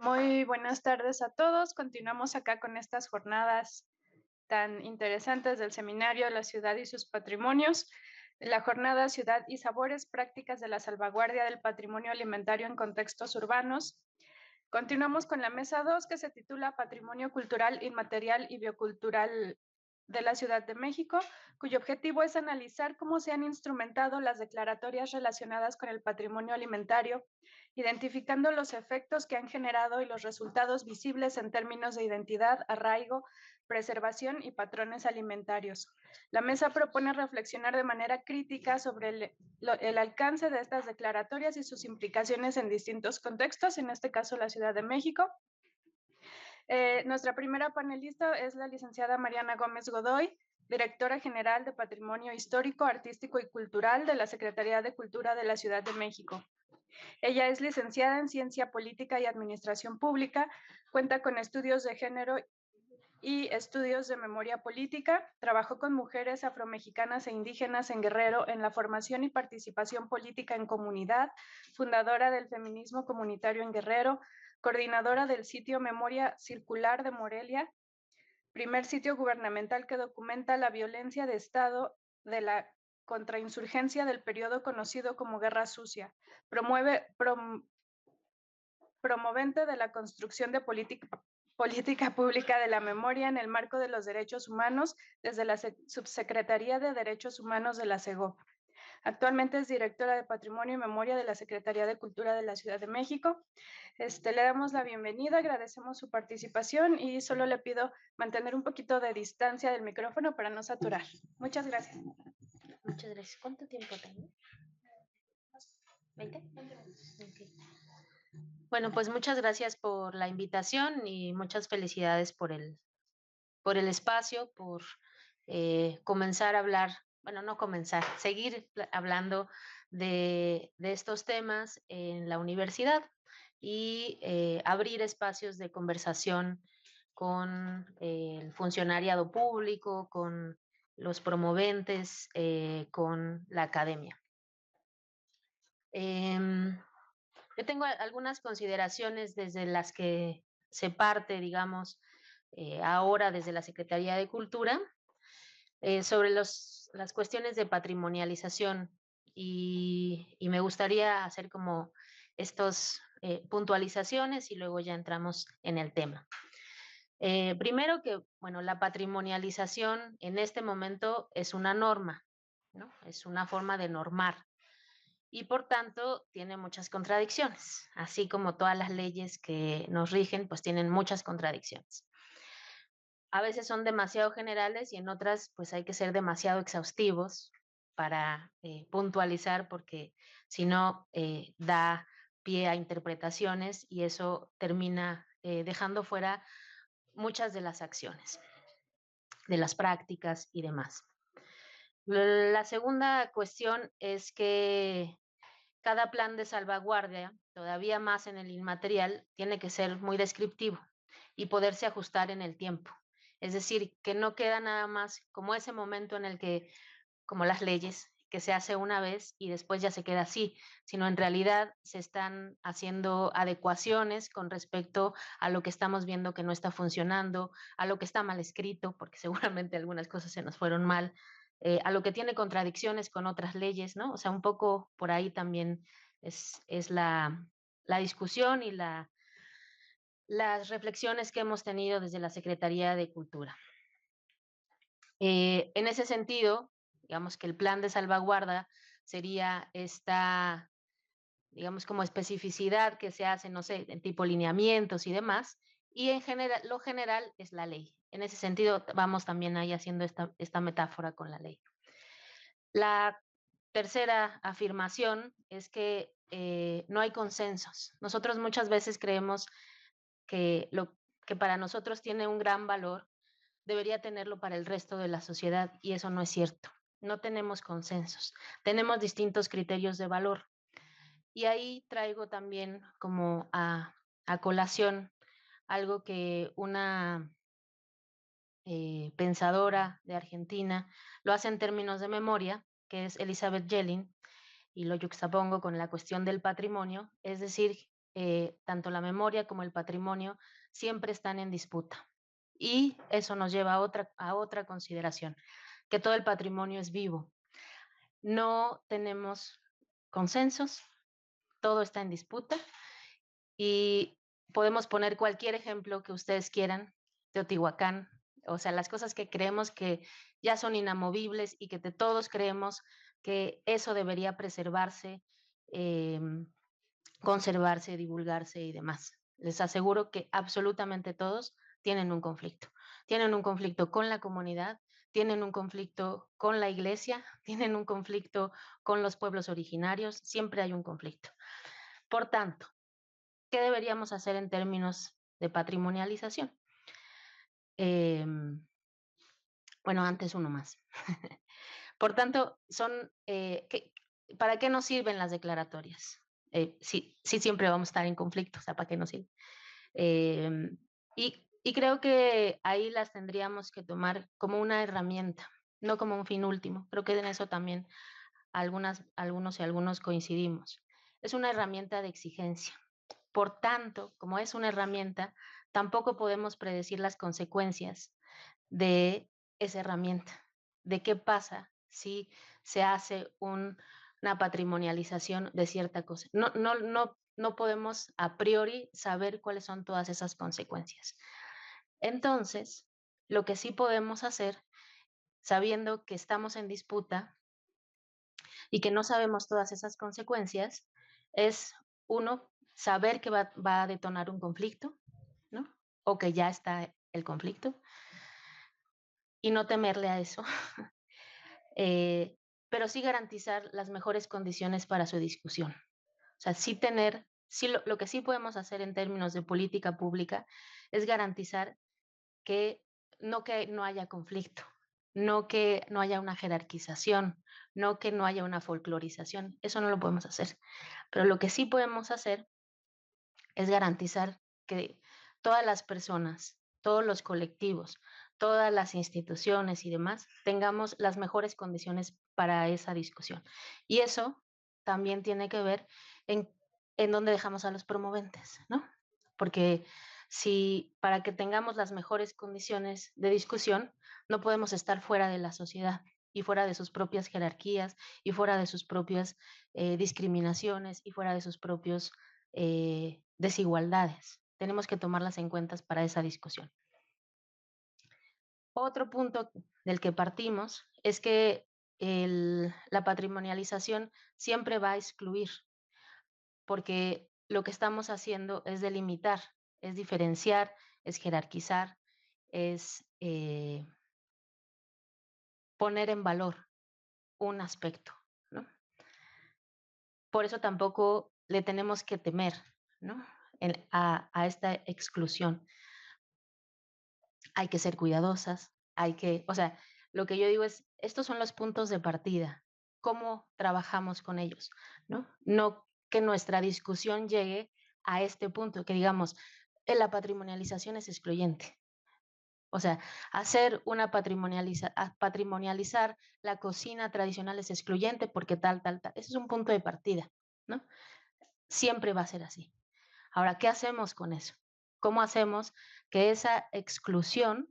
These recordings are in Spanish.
Muy buenas tardes a todos. Continuamos acá con estas jornadas tan interesantes del seminario La ciudad y sus patrimonios. La jornada Ciudad y Sabores, prácticas de la salvaguardia del patrimonio alimentario en contextos urbanos. Continuamos con la mesa 2 que se titula Patrimonio Cultural Inmaterial y Biocultural de la Ciudad de México, cuyo objetivo es analizar cómo se han instrumentado las declaratorias relacionadas con el patrimonio alimentario, identificando los efectos que han generado y los resultados visibles en términos de identidad, arraigo, preservación y patrones alimentarios. La mesa propone reflexionar de manera crítica sobre el alcance de estas declaratorias y sus implicaciones en distintos contextos, en este caso la Ciudad de México. Nuestra primera panelista es la licenciada Mariana Gómez Godoy, directora general de Patrimonio Histórico, Artístico y Cultural de la Secretaría de Cultura de la Ciudad de México. Ella es licenciada en Ciencia Política y Administración Pública, cuenta con estudios de género y estudios de memoria política. Trabajó con mujeres afromexicanas e indígenas en Guerrero en la formación y participación política en comunidad, fundadora del feminismo comunitario en Guerrero, coordinadora del sitio Memoria Circular de Morelia, primer sitio gubernamental que documenta la violencia de Estado de la contrainsurgencia del periodo conocido como Guerra Sucia. Promovente de la construcción de política pública de la memoria en el marco de los derechos humanos desde la Subsecretaría de Derechos Humanos de la CEGOP. Actualmente es directora de Patrimonio y Memoria de la Secretaría de Cultura de la Ciudad de México. Le damos la bienvenida, agradecemos su participación y solo le pido mantener un poquito de distancia del micrófono para no saturar. Muchas gracias. Muchas gracias. ¿Cuánto tiempo tengo? ¿20? Okay. Bueno, pues muchas gracias por la invitación y muchas felicidades por el espacio, por comenzar a hablar, bueno, no comenzar, seguir hablando de estos temas en la universidad y abrir espacios de conversación con el funcionariado público, con los promoventes, con la academia. Yo tengo algunas consideraciones desde las que se parte, digamos, ahora desde la Secretaría de Cultura, sobre las cuestiones de patrimonialización y me gustaría hacer como estos puntualizaciones y luego ya entramos en el tema. Primero que, bueno, la patrimonialización en este momento es una norma, ¿no? Es una forma de normar y por tanto tiene muchas contradicciones, así como todas las leyes que nos rigen, pues tienen muchas contradicciones. A veces son demasiado generales y en otras pues hay que ser demasiado exhaustivos para puntualizar porque si no da pie a interpretaciones y eso termina dejando fuera muchas de las acciones, de las prácticas y demás. La segunda cuestión es que cada plan de salvaguardia, todavía más en el inmaterial, tiene que ser muy descriptivo y poderse ajustar en el tiempo. Es decir, que no queda nada más como ese momento en el que, como las leyes, que se hace una vez y después ya se queda así, sino en realidad se están haciendo adecuaciones con respecto a lo que estamos viendo que no está funcionando, a lo que está mal escrito, porque seguramente algunas cosas se nos fueron mal, a lo que tiene contradicciones con otras leyes, ¿no? O sea, un poco por ahí también es la discusión y las reflexiones que hemos tenido desde la Secretaría de Cultura. En ese sentido, digamos que el plan de salvaguarda sería esta, digamos, como especificidad que se hace, no sé, en tipo lineamientos y demás, y en general, lo general es la ley. En ese sentido, vamos también ahí haciendo esta metáfora con la ley. La tercera afirmación es que no hay consensos. Nosotros muchas veces creemos que lo que para nosotros tiene un gran valor debería tenerlo para el resto de la sociedad y eso no es cierto. No tenemos consensos, tenemos distintos criterios de valor. Y ahí traigo también como a colación algo que una pensadora de Argentina lo hace en términos de memoria, que es Elizabeth Yellin, y lo yuxtapongo con la cuestión del patrimonio, es decir, tanto la memoria como el patrimonio siempre están en disputa. Y eso nos lleva a otra consideración, que todo el patrimonio es vivo. No tenemos consensos, todo está en disputa y podemos poner cualquier ejemplo que ustedes quieran, Teotihuacán, o sea, las cosas que creemos que ya son inamovibles y que todos creemos que eso debería preservarse, em, conservarse, divulgarse y demás. Les aseguro que absolutamente todos tienen un conflicto. Tienen un conflicto con la comunidad, tienen un conflicto con la iglesia, tienen un conflicto con los pueblos originarios, siempre hay un conflicto. Por tanto, ¿qué deberíamos hacer en términos de patrimonialización? Eh, bueno, antes uno más. Por tanto, ¿para qué nos sirven las declaratorias? Sí, sí, siempre vamos a estar en conflicto, o sea, ¿para qué nos sirven? Y creo que ahí las tendríamos que tomar como una herramienta, no como un fin último. Creo que en eso también algunos y algunos coincidimos. Es una herramienta de exigencia. Por tanto, como es una herramienta, tampoco podemos predecir las consecuencias de esa herramienta, de qué pasa si se hace una patrimonialización de cierta cosa. No podemos a priori saber cuáles son todas esas consecuencias. Entonces, lo que sí podemos hacer, sabiendo que estamos en disputa y que no sabemos todas esas consecuencias, es uno, saber que va a detonar un conflicto, ¿no? O que ya está el conflicto y no temerle a eso, pero sí garantizar las mejores condiciones para su discusión. O sea, sí lo que sí podemos hacer en términos de política pública es garantizar que no haya conflicto, no que no haya una jerarquización, no que no haya una folclorización. Eso no lo podemos hacer. Pero lo que sí podemos hacer es garantizar que todas las personas, todos los colectivos, todas las instituciones y demás tengamos las mejores condiciones para esa discusión. Y eso también tiene que ver en dónde dejamos a los promoventes, ¿no? Porque si para que tengamos las mejores condiciones de discusión, no podemos estar fuera de la sociedad y fuera de sus propias jerarquías y fuera de sus propias discriminaciones y fuera de sus propios desigualdades. Tenemos que tomarlas en cuenta para esa discusión. Otro punto del que partimos es que la patrimonialización siempre va a excluir, porque lo que estamos haciendo es delimitar, es diferenciar, es jerarquizar, es poner en valor un aspecto, ¿no? Por eso tampoco le tenemos que temer, ¿no? A esta exclusión. Hay que ser cuidadosas, o sea, lo que yo digo es, estos son los puntos de partida, ¿cómo trabajamos con ellos? ¿No? No que nuestra discusión llegue a este punto, que digamos, la patrimonialización es excluyente. O sea, patrimonializar la cocina tradicional es excluyente porque tal. Ese es un punto de partida, ¿no? Siempre va a ser así. Ahora, ¿qué hacemos con eso? ¿Cómo hacemos que esa exclusión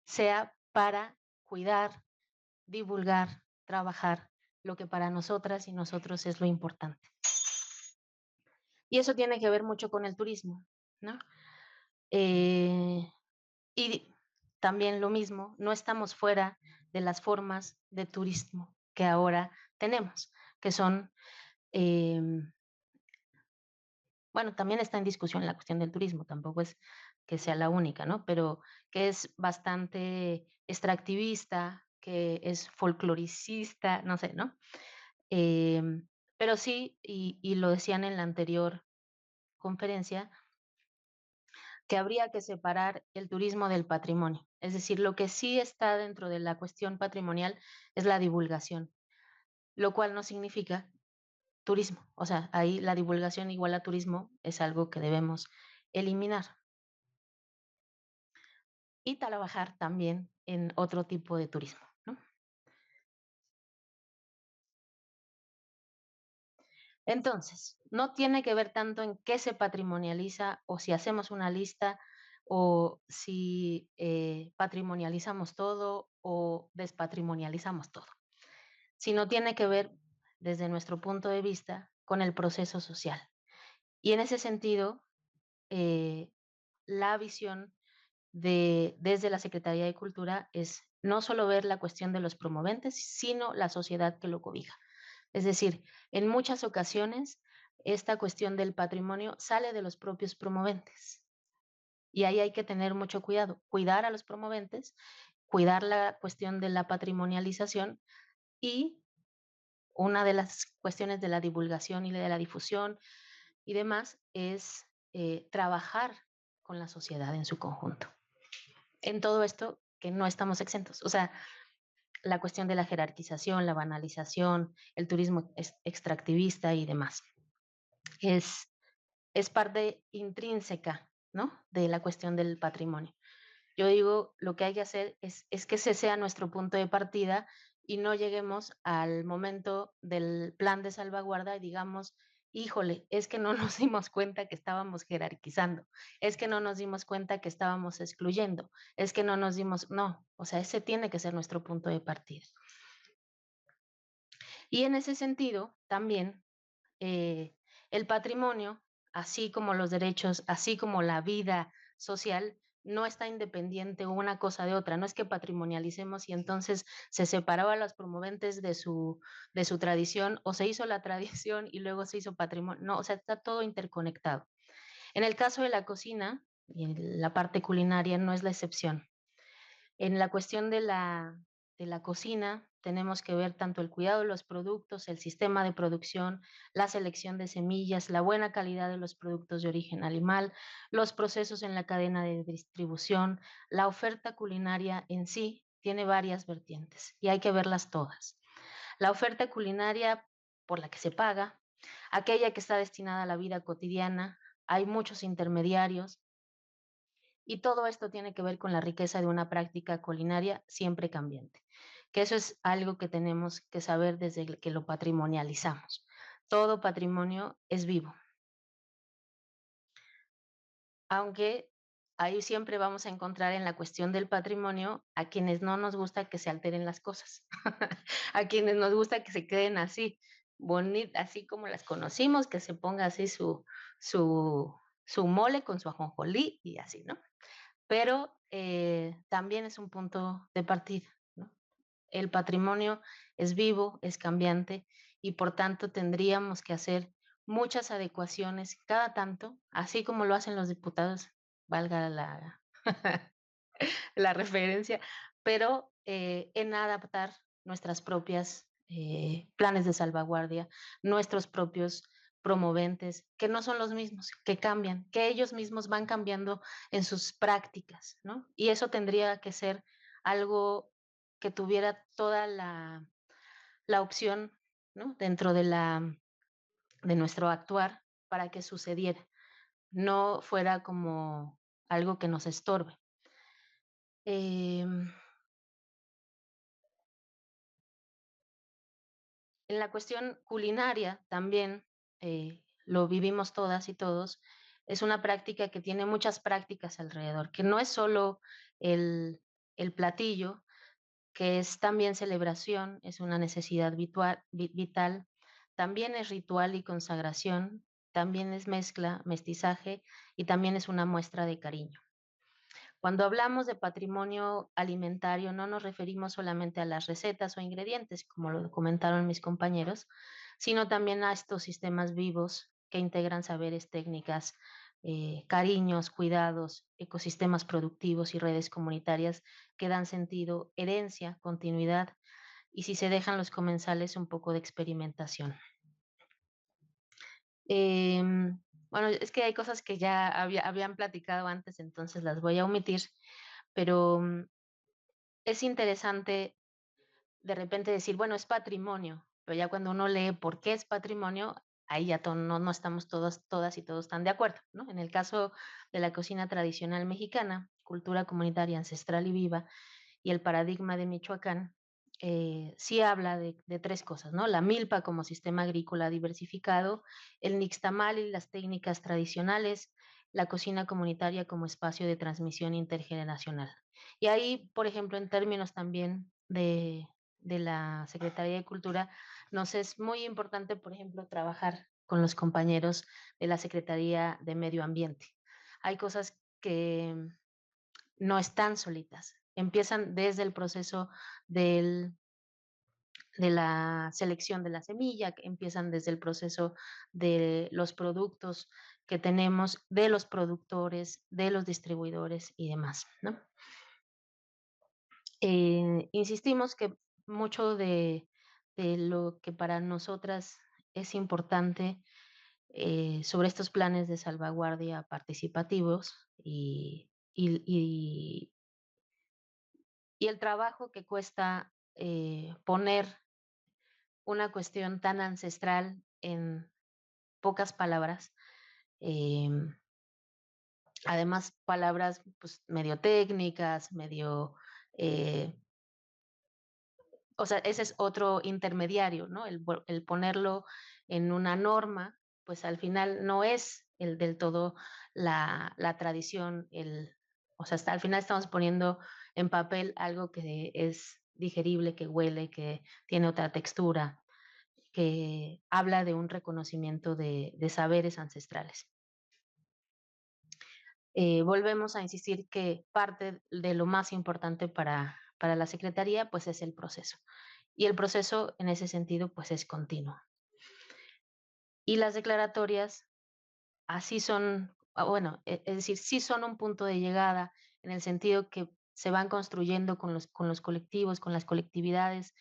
sea para cuidar, divulgar, trabajar lo que para nosotras y nosotros es lo importante? Y eso tiene que ver mucho con el turismo, ¿no? Y también lo mismo, no estamos fuera de las formas de turismo que ahora tenemos, que son, eh, bueno, también está en discusión la cuestión del turismo, tampoco es que sea la única, ¿no? Pero que es bastante extractivista, que es folcloricista, no sé, ¿no? Pero sí, y lo decían en la anterior conferencia, que habría que separar el turismo del patrimonio. Es decir, lo que sí está dentro de la cuestión patrimonial es la divulgación, lo cual no significa turismo. O sea, ahí la divulgación igual a turismo es algo que debemos eliminar y trabajar también en otro tipo de turismo, ¿no? Entonces, no tiene que ver tanto en qué se patrimonializa o si hacemos una lista o si patrimonializamos todo o despatrimonializamos todo, sino tiene que ver desde nuestro punto de vista con el proceso social. Y en ese sentido, eh, la visión desde la Secretaría de Cultura es no solo ver la cuestión de los promoventes, sino la sociedad que lo cobija. Es decir, en muchas ocasiones esta cuestión del patrimonio sale de los propios promoventes y ahí hay que tener mucho cuidado, cuidar a los promoventes, cuidar la cuestión de la patrimonialización y una de las cuestiones de la divulgación y de la difusión y demás es trabajar con la sociedad en su conjunto. En todo esto que no estamos exentos. O sea, la cuestión de la jerarquización, la banalización, el turismo extractivista y demás. Es, es parte intrínseca, ¿no? De la cuestión del patrimonio. Yo digo, lo que hay que hacer es que ese sea nuestro punto de partida y no lleguemos al momento del plan de salvaguarda y digamos, híjole, es que no nos dimos cuenta que estábamos jerarquizando, es que no nos dimos cuenta que estábamos excluyendo, es que no nos dimos, no, o sea, ese tiene que ser nuestro punto de partida. Y en ese sentido, también eh, el patrimonio, así como los derechos, así como la vida social, no está independiente una cosa de otra. No es que patrimonialicemos y entonces se separaba a los promoventes de su tradición o se hizo la tradición y luego se hizo patrimonio. No, o sea, está todo interconectado. En el caso de la cocina y en la parte culinaria no es la excepción. En la cuestión de la cocina, tenemos que ver tanto el cuidado de los productos, el sistema de producción, la selección de semillas, la buena calidad de los productos de origen animal, los procesos en la cadena de distribución, la oferta culinaria en sí tiene varias vertientes y hay que verlas todas. La oferta culinaria por la que se paga, aquella que está destinada a la vida cotidiana, hay muchos intermediarios, y todo esto tiene que ver con la riqueza de una práctica culinaria siempre cambiante, que eso es algo que tenemos que saber desde que lo patrimonializamos. Todo patrimonio es vivo, aunque ahí siempre vamos a encontrar en la cuestión del patrimonio a quienes no nos gusta que se alteren las cosas, a quienes nos gusta que se queden así, bonitas, así como las conocimos, que se ponga así su, su mole con su ajonjolí y así, ¿no? Pero también es un punto de partida, ¿no? El patrimonio es vivo, es cambiante y por tanto tendríamos que hacer muchas adecuaciones cada tanto, así como lo hacen los diputados, valga la referencia, pero en adaptar nuestras propias planes de salvaguardia, nuestros propios promoventes, que no son los mismos, que cambian, que ellos mismos van cambiando en sus prácticas, ¿no? Y eso tendría que ser algo que tuviera toda la opción, ¿no? Dentro de nuestro actuar para que sucediera, no fuera como algo que nos estorbe. Em, En la cuestión culinaria también, lo vivimos todas y todos, es una práctica que tiene muchas prácticas alrededor, que no es solo el, el platillo, que es también celebración, es una necesidad vital, también es ritual y consagración, también es mezcla, mestizaje y también es una muestra de cariño. Cuando hablamos de patrimonio alimentario, no nos referimos solamente a las recetas o ingredientes, como lo comentaron mis compañeros, sino también a estos sistemas vivos que integran saberes, técnicas, cariños, cuidados, ecosistemas productivos y redes comunitarias que dan sentido, herencia, continuidad y si se dejan los comensales un poco de experimentación. Bueno, es que hay cosas que ya habían platicado antes, entonces las voy a omitir, pero es interesante de repente decir, bueno, es patrimonio, pero ya cuando uno lee por qué es patrimonio, ahí ya no estamos todas y todos tan de acuerdo, ¿no? En el caso de la cocina tradicional mexicana, cultura comunitaria ancestral y viva, y el paradigma de Michoacán, sí habla de tres cosas, ¿no? La milpa como sistema agrícola diversificado, el nixtamal y las técnicas tradicionales, la cocina comunitaria como espacio de transmisión intergeneracional. Y ahí, por ejemplo, en términos también de la Secretaría de Cultura, nos es muy importante, por ejemplo, trabajar con los compañeros de la Secretaría de Medio Ambiente. Hay cosas que no están solitas, empiezan desde el proceso del de la selección de la semilla, que empiezan desde el proceso de los productos que tenemos, de los productores, de los distribuidores y demás, ¿no? Insistimos que mucho de lo que para nosotras es importante sobre estos planes de salvaguardia participativos y el trabajo que cuesta poner una cuestión tan ancestral en pocas palabras, em, además palabras pues medio técnicas, medio, eh, o sea, ese es otro intermediario, ¿no? El ponerlo en una norma, pues al final no es el del todo la tradición, o sea, hasta al final estamos poniendo en papel algo que es digerible, que huele, que tiene otra textura, que habla de un reconocimiento de saberes ancestrales. Volvemos a insistir que parte de lo más importante para la Secretaría pues es el proceso. Y el proceso en ese sentido pues es continuo. Y las declaratorias así son, bueno, es decir, sí son un punto de llegada en el sentido que se van construyendo con los colectivos, con las colectividades,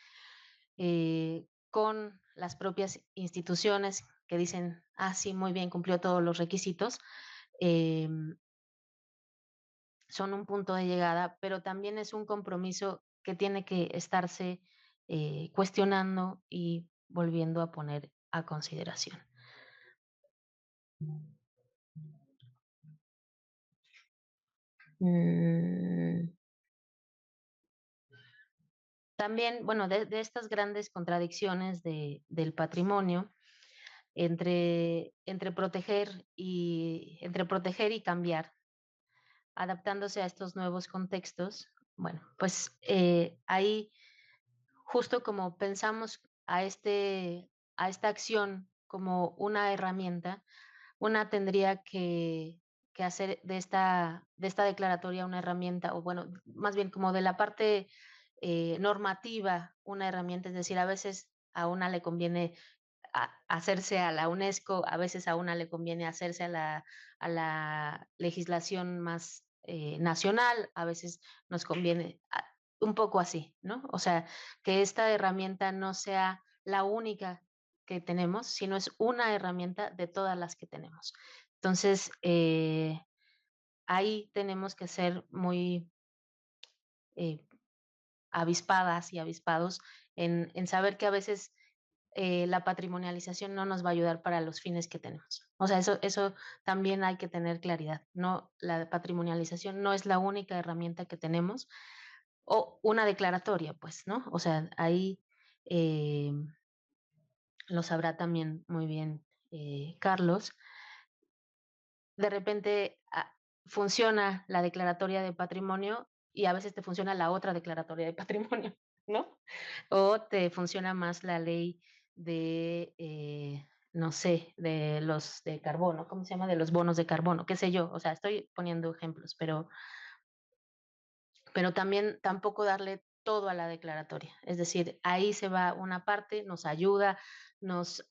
con las propias instituciones que dicen, ah, sí, muy bien, cumplió todos los requisitos. em, Son un punto de llegada, pero también es un compromiso que tiene que estarse cuestionando y volviendo a poner a consideración. Mm, También, bueno, de estas grandes contradicciones del patrimonio entre proteger y cambiar, adaptándose a estos nuevos contextos, bueno, pues ahí justo como pensamos a esta acción como una herramienta, una tendría que hacer de esta declaratoria una herramienta, o bueno, más bien como de la parte normativa una herramienta, es decir, a veces a una le conviene hacerse a la UNESCO, a veces a una le conviene hacerse a la legislación más nacional, a veces nos conviene un poco así, ¿no? O sea, que esta herramienta no sea la única que tenemos, sino es una herramienta de todas las que tenemos. Entonces, ahí tenemos que ser muy eh, avispadas y avispados en saber que a veces la patrimonialización no nos va a ayudar para los fines que tenemos. O sea, eso también hay que tener claridad. No, la patrimonialización no es la única herramienta que tenemos o una declaratoria, pues, ¿no? O sea, ahí eh, lo sabrá también muy bien Carlos. De repente funciona la declaratoria de patrimonio y a veces te funciona la otra declaratoria de patrimonio, ¿no? O te funciona más la ley de, no sé, de los de carbono, ¿cómo se llama? De los bonos de carbono, qué sé yo. O sea, estoy poniendo ejemplos, pero también tampoco darle todo a la declaratoria. Es decir, ahí se va una parte, nos ayuda, nos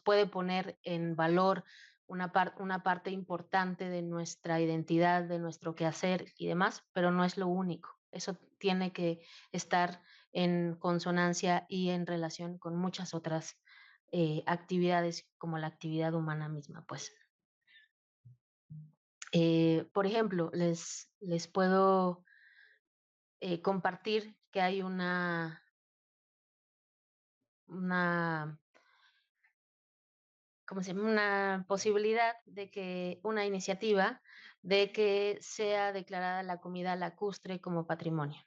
puede poner en valor una parte importante de nuestra identidad, de nuestro quehacer y demás, pero no es lo único. Eso tiene que estar en consonancia y en relación con muchas otras actividades como la actividad humana misma, pues. Por ejemplo, les puedo compartir que hay una, ¿cómo se llama? Una posibilidad de que una iniciativa de que sea declarada la comida lacustre como patrimonio.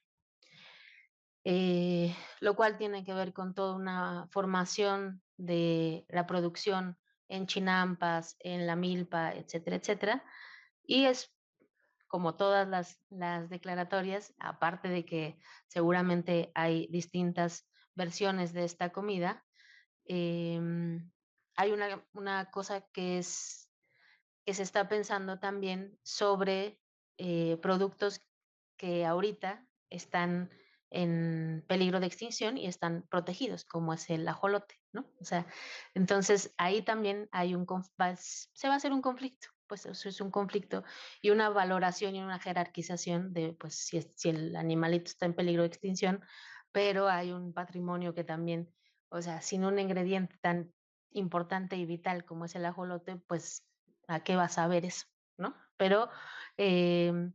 lo cual tiene que ver con toda una formación de la producción en Chinampas, en la milpa, etcétera, etcétera. Y es como todas las declaratorias, aparte de que seguramente hay distintas versiones de esta comida, hay una cosa que se está pensando también sobre productos que ahorita están en peligro de extinción y están protegidos, como es el ajolote, ¿no? O sea, entonces ahí también hay se va a hacer un conflicto, pues eso es un conflicto y una valoración y una jerarquización de, pues, si el animalito está en peligro de extinción, pero hay un patrimonio que también, o sea, sin un ingrediente tan importante y vital como es el ajolote, pues, ¿a qué vas a ver eso? ¿No? Pero em,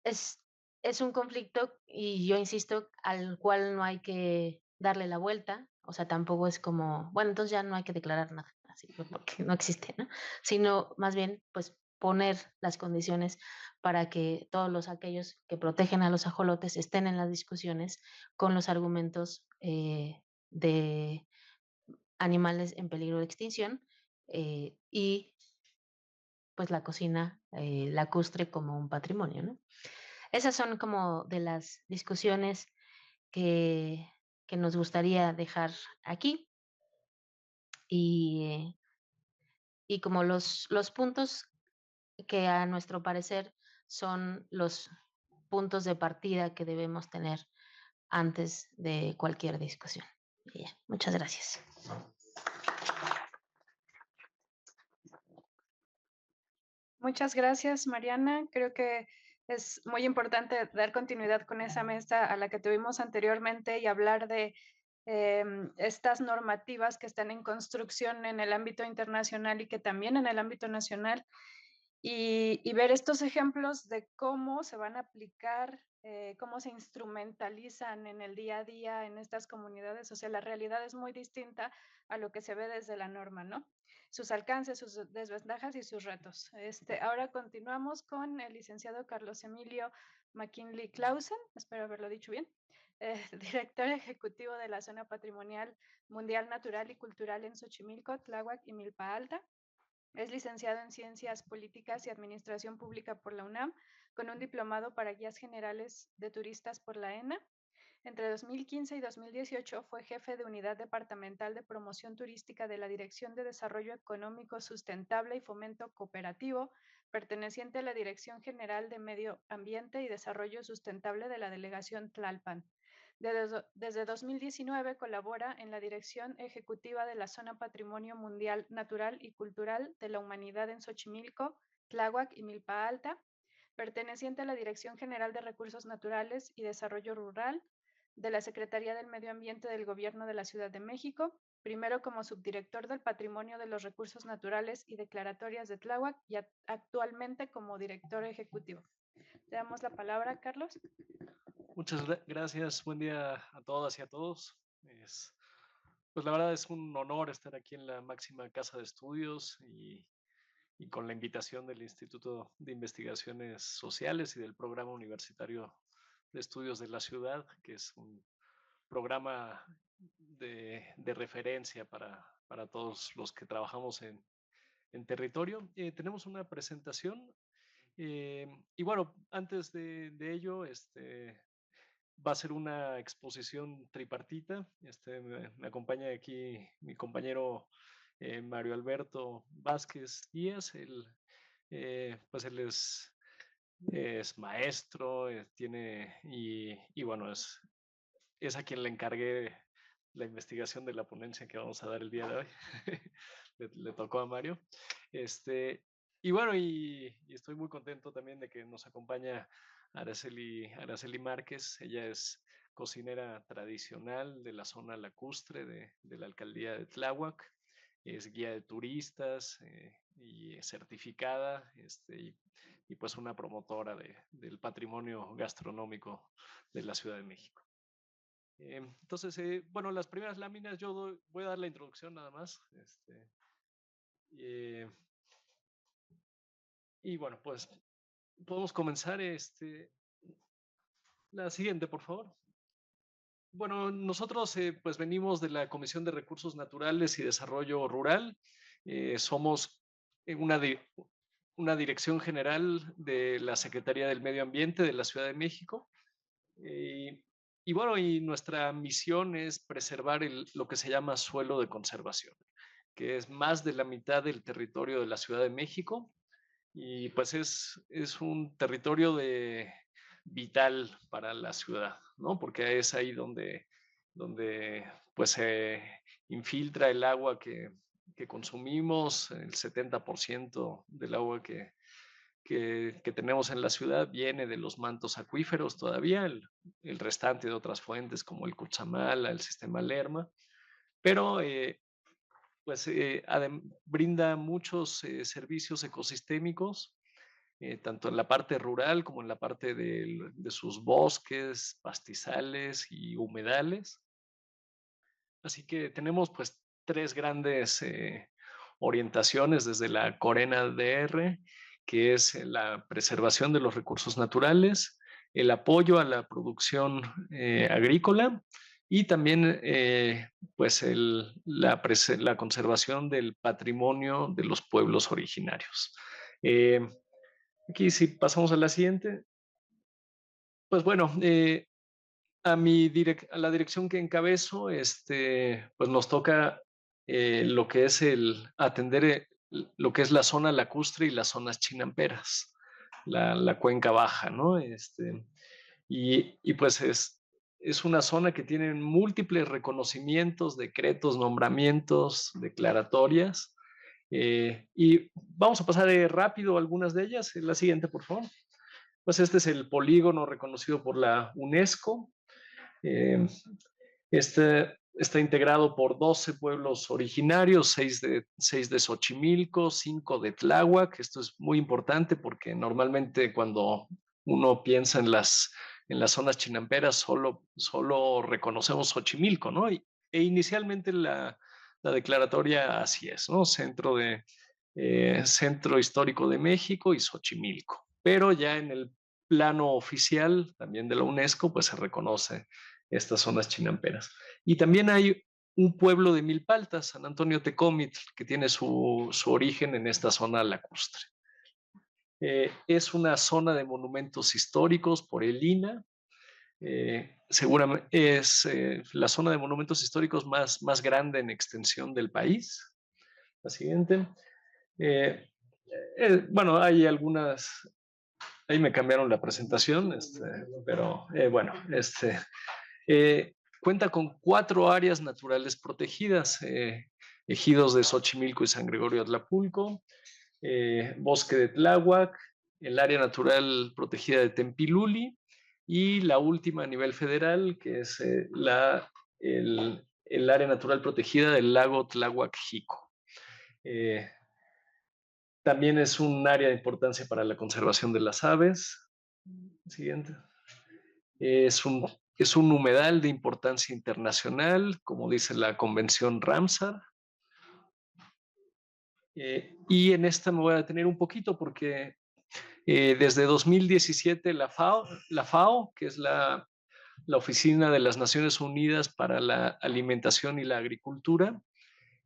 es, es un conflicto y yo insisto al cual no hay que darle la vuelta, o sea, tampoco es como, bueno, entonces ya no hay que declarar nada, así, porque no existe, ¿no? Sino más bien, pues poner las condiciones para que todos aquellos que protegen a los ajolotes estén en las discusiones con los argumentos de animales en peligro de extinción y pues la cocina lacustre como un patrimonio, ¿no? Esas son como de las discusiones que, que nos gustaría dejar aquí y, y como los puntos que a nuestro parecer son los puntos de partida que debemos tener antes de cualquier discusión. Y ya, muchas gracias. Muchas gracias, Mariana. Creo que es muy importante dar continuidad con esa mesa a la que tuvimos anteriormente y hablar de estas normativas que están en construcción en el ámbito internacional y que también en el ámbito nacional y ver estos ejemplos de cómo se van a aplicar, cómo se instrumentalizan en el día a día en estas comunidades. O sea, la realidad es muy distinta a lo que se ve desde la norma, ¿no? Sus alcances, sus desventajas y sus retos. Ahora continuamos con el licenciado Carlos Emilio McKinley Clausen, espero haberlo dicho bien, director ejecutivo de la Zona Patrimonial Mundial Natural y Cultural en Xochimilco, Tláhuac y Milpa Alta. Es licenciado en Ciencias Políticas y Administración Pública por la UNAM, con un diplomado para guías generales de turistas por la ENA. Entre 2015 y 2018 fue jefe de Unidad Departamental de Promoción Turística de la Dirección de Desarrollo Económico Sustentable y Fomento Cooperativo, perteneciente a la Dirección General de Medio Ambiente y Desarrollo Sustentable de la Delegación Tlalpan. Desde 2019 colabora en la Dirección Ejecutiva de la Zona Patrimonio Mundial Natural y Cultural de la Humanidad en Xochimilco, Tláhuac y Milpa Alta, perteneciente a la Dirección General de Recursos Naturales y Desarrollo Rural de la Secretaría del Medio Ambiente del Gobierno de la Ciudad de México, primero como subdirector del Patrimonio de los Recursos Naturales y Declaratorias de Tláhuac y actualmente como director ejecutivo. Te damos la palabra, Carlos. Muchas gracias, buen día a todas y a todos. Pues la verdad es un honor estar aquí en la máxima casa de estudios y con la invitación del Instituto de Investigaciones Sociales y del Programa Universitario de Estudios de la Ciudad, que es un programa de referencia para todos los que trabajamos en territorio. Tenemos una presentación y bueno, antes de ello, va a ser una exposición tripartita. Me acompaña aquí mi compañero Mario Alberto Vázquez Díaz. Pues él es maestro, y bueno, es a quien le encargué la investigación de la ponencia que vamos a dar el día de hoy. Le tocó a Mario. Y bueno, y estoy muy contento también de que nos acompaña Araceli Márquez. Ella es cocinera tradicional de la zona lacustre de la alcaldía de Tláhuac. Es guía de turistas y certificada, y pues una promotora del patrimonio gastronómico de la Ciudad de México. Entonces, bueno, las primeras láminas voy a dar la introducción nada más. Eh, y bueno, pues podemos comenzar. La siguiente, por favor. Bueno, nosotros pues venimos de la Comisión de Recursos Naturales y Desarrollo Rural. Somos una dirección general de la Secretaría del Medio Ambiente de la Ciudad de México. Y bueno, y nuestra misión es preservar lo que se llama suelo de conservación, que es más de la mitad del territorio de la Ciudad de México. Y pues es un territorio vital para la ciudad, ¿no? Porque es ahí donde pues se infiltra el agua que consumimos. El 70% del agua que tenemos en la ciudad viene de los mantos acuíferos todavía, el restante de otras fuentes como el Cutzamala, el sistema Lerma, pero pues brinda muchos servicios ecosistémicos, tanto en la parte rural como en la parte de sus bosques, pastizales y humedales. Así que tenemos pues tres grandes orientaciones desde la Corena DR, que es la preservación de los recursos naturales, el apoyo a la producción agrícola y también pues la conservación del patrimonio de los pueblos originarios. Aquí si pasamos a la siguiente, pues bueno, a la dirección que encabezo, pues nos toca lo que es atender lo que es la zona lacustre y las zonas chinamperas, la cuenca baja, ¿no? Y pues es una zona que tiene múltiples reconocimientos, decretos, nombramientos, declaratorias. Y vamos a pasar rápido algunas de ellas. La siguiente, por favor. Pues este es el polígono reconocido por la UNESCO. Está integrado por 12 pueblos originarios, 6 de Xochimilco, 5 de Tláhuac. Esto es muy importante porque normalmente cuando uno piensa en las zonas chinamperas solo reconocemos Xochimilco, ¿no? E inicialmente la declaratoria así es, ¿no? Centro Histórico de México y Xochimilco. Pero ya en el plano oficial también de la UNESCO, pues se reconoce estas zonas chinamperas. Y también hay un pueblo de Milpaltas, San Antonio Tecomitl, que tiene su origen en esta zona lacustre. Es una zona de monumentos históricos por el INAH. Seguramente es la zona de monumentos históricos más grande en extensión del país. La siguiente. Bueno, hay algunas, ahí me cambiaron la presentación, pero bueno, cuenta con 4 áreas naturales protegidas, ejidos de Xochimilco y San Gregorio Atlapulco, bosque de Tláhuac, el área natural protegida de Tempiluli y la última a nivel federal, que es el área natural protegida del lago Tláhuac-Jico. También es un área de importancia para la conservación de las aves. Siguiente. Es un humedal de importancia internacional, como dice la Convención Ramsar. Y en esta me voy a detener un poquito porque desde 2017 la FAO, que es la Oficina de las Naciones Unidas para la Alimentación y la Agricultura,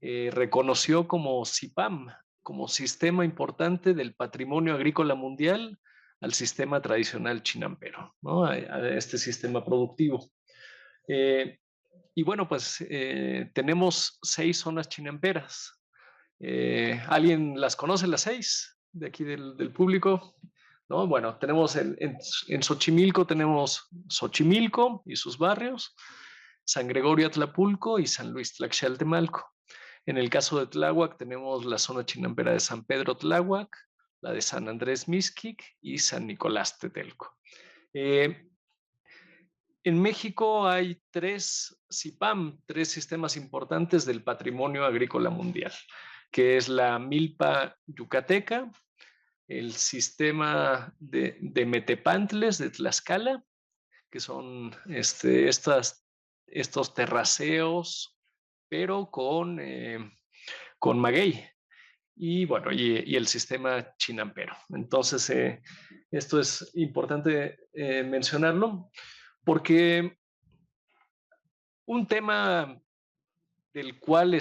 reconoció como CIPAM, como sistema importante del patrimonio agrícola mundial, al sistema tradicional chinampero, ¿no? A este sistema productivo. Y bueno, pues tenemos 6 zonas chinamperas. ¿Alguien las conoce las 6 de aquí del público? ¿No? Bueno, tenemos en Xochimilco tenemos Xochimilco y sus barrios, San Gregorio Atlapulco y San Luis Tlaxcaltemalco. En el caso de Tláhuac tenemos la zona chinampera de San Pedro Tláhuac, la de San Andrés Mixquic y San Nicolás Tetelco. En México hay 3 CIPAM, 3 sistemas importantes del patrimonio agrícola mundial, que es la milpa yucateca, el sistema de Metepantles de Tlaxcala, que son estos terraceos, pero con maguey, y bueno, y el sistema chinampero. Entonces, esto es importante mencionarlo porque Un tema del cual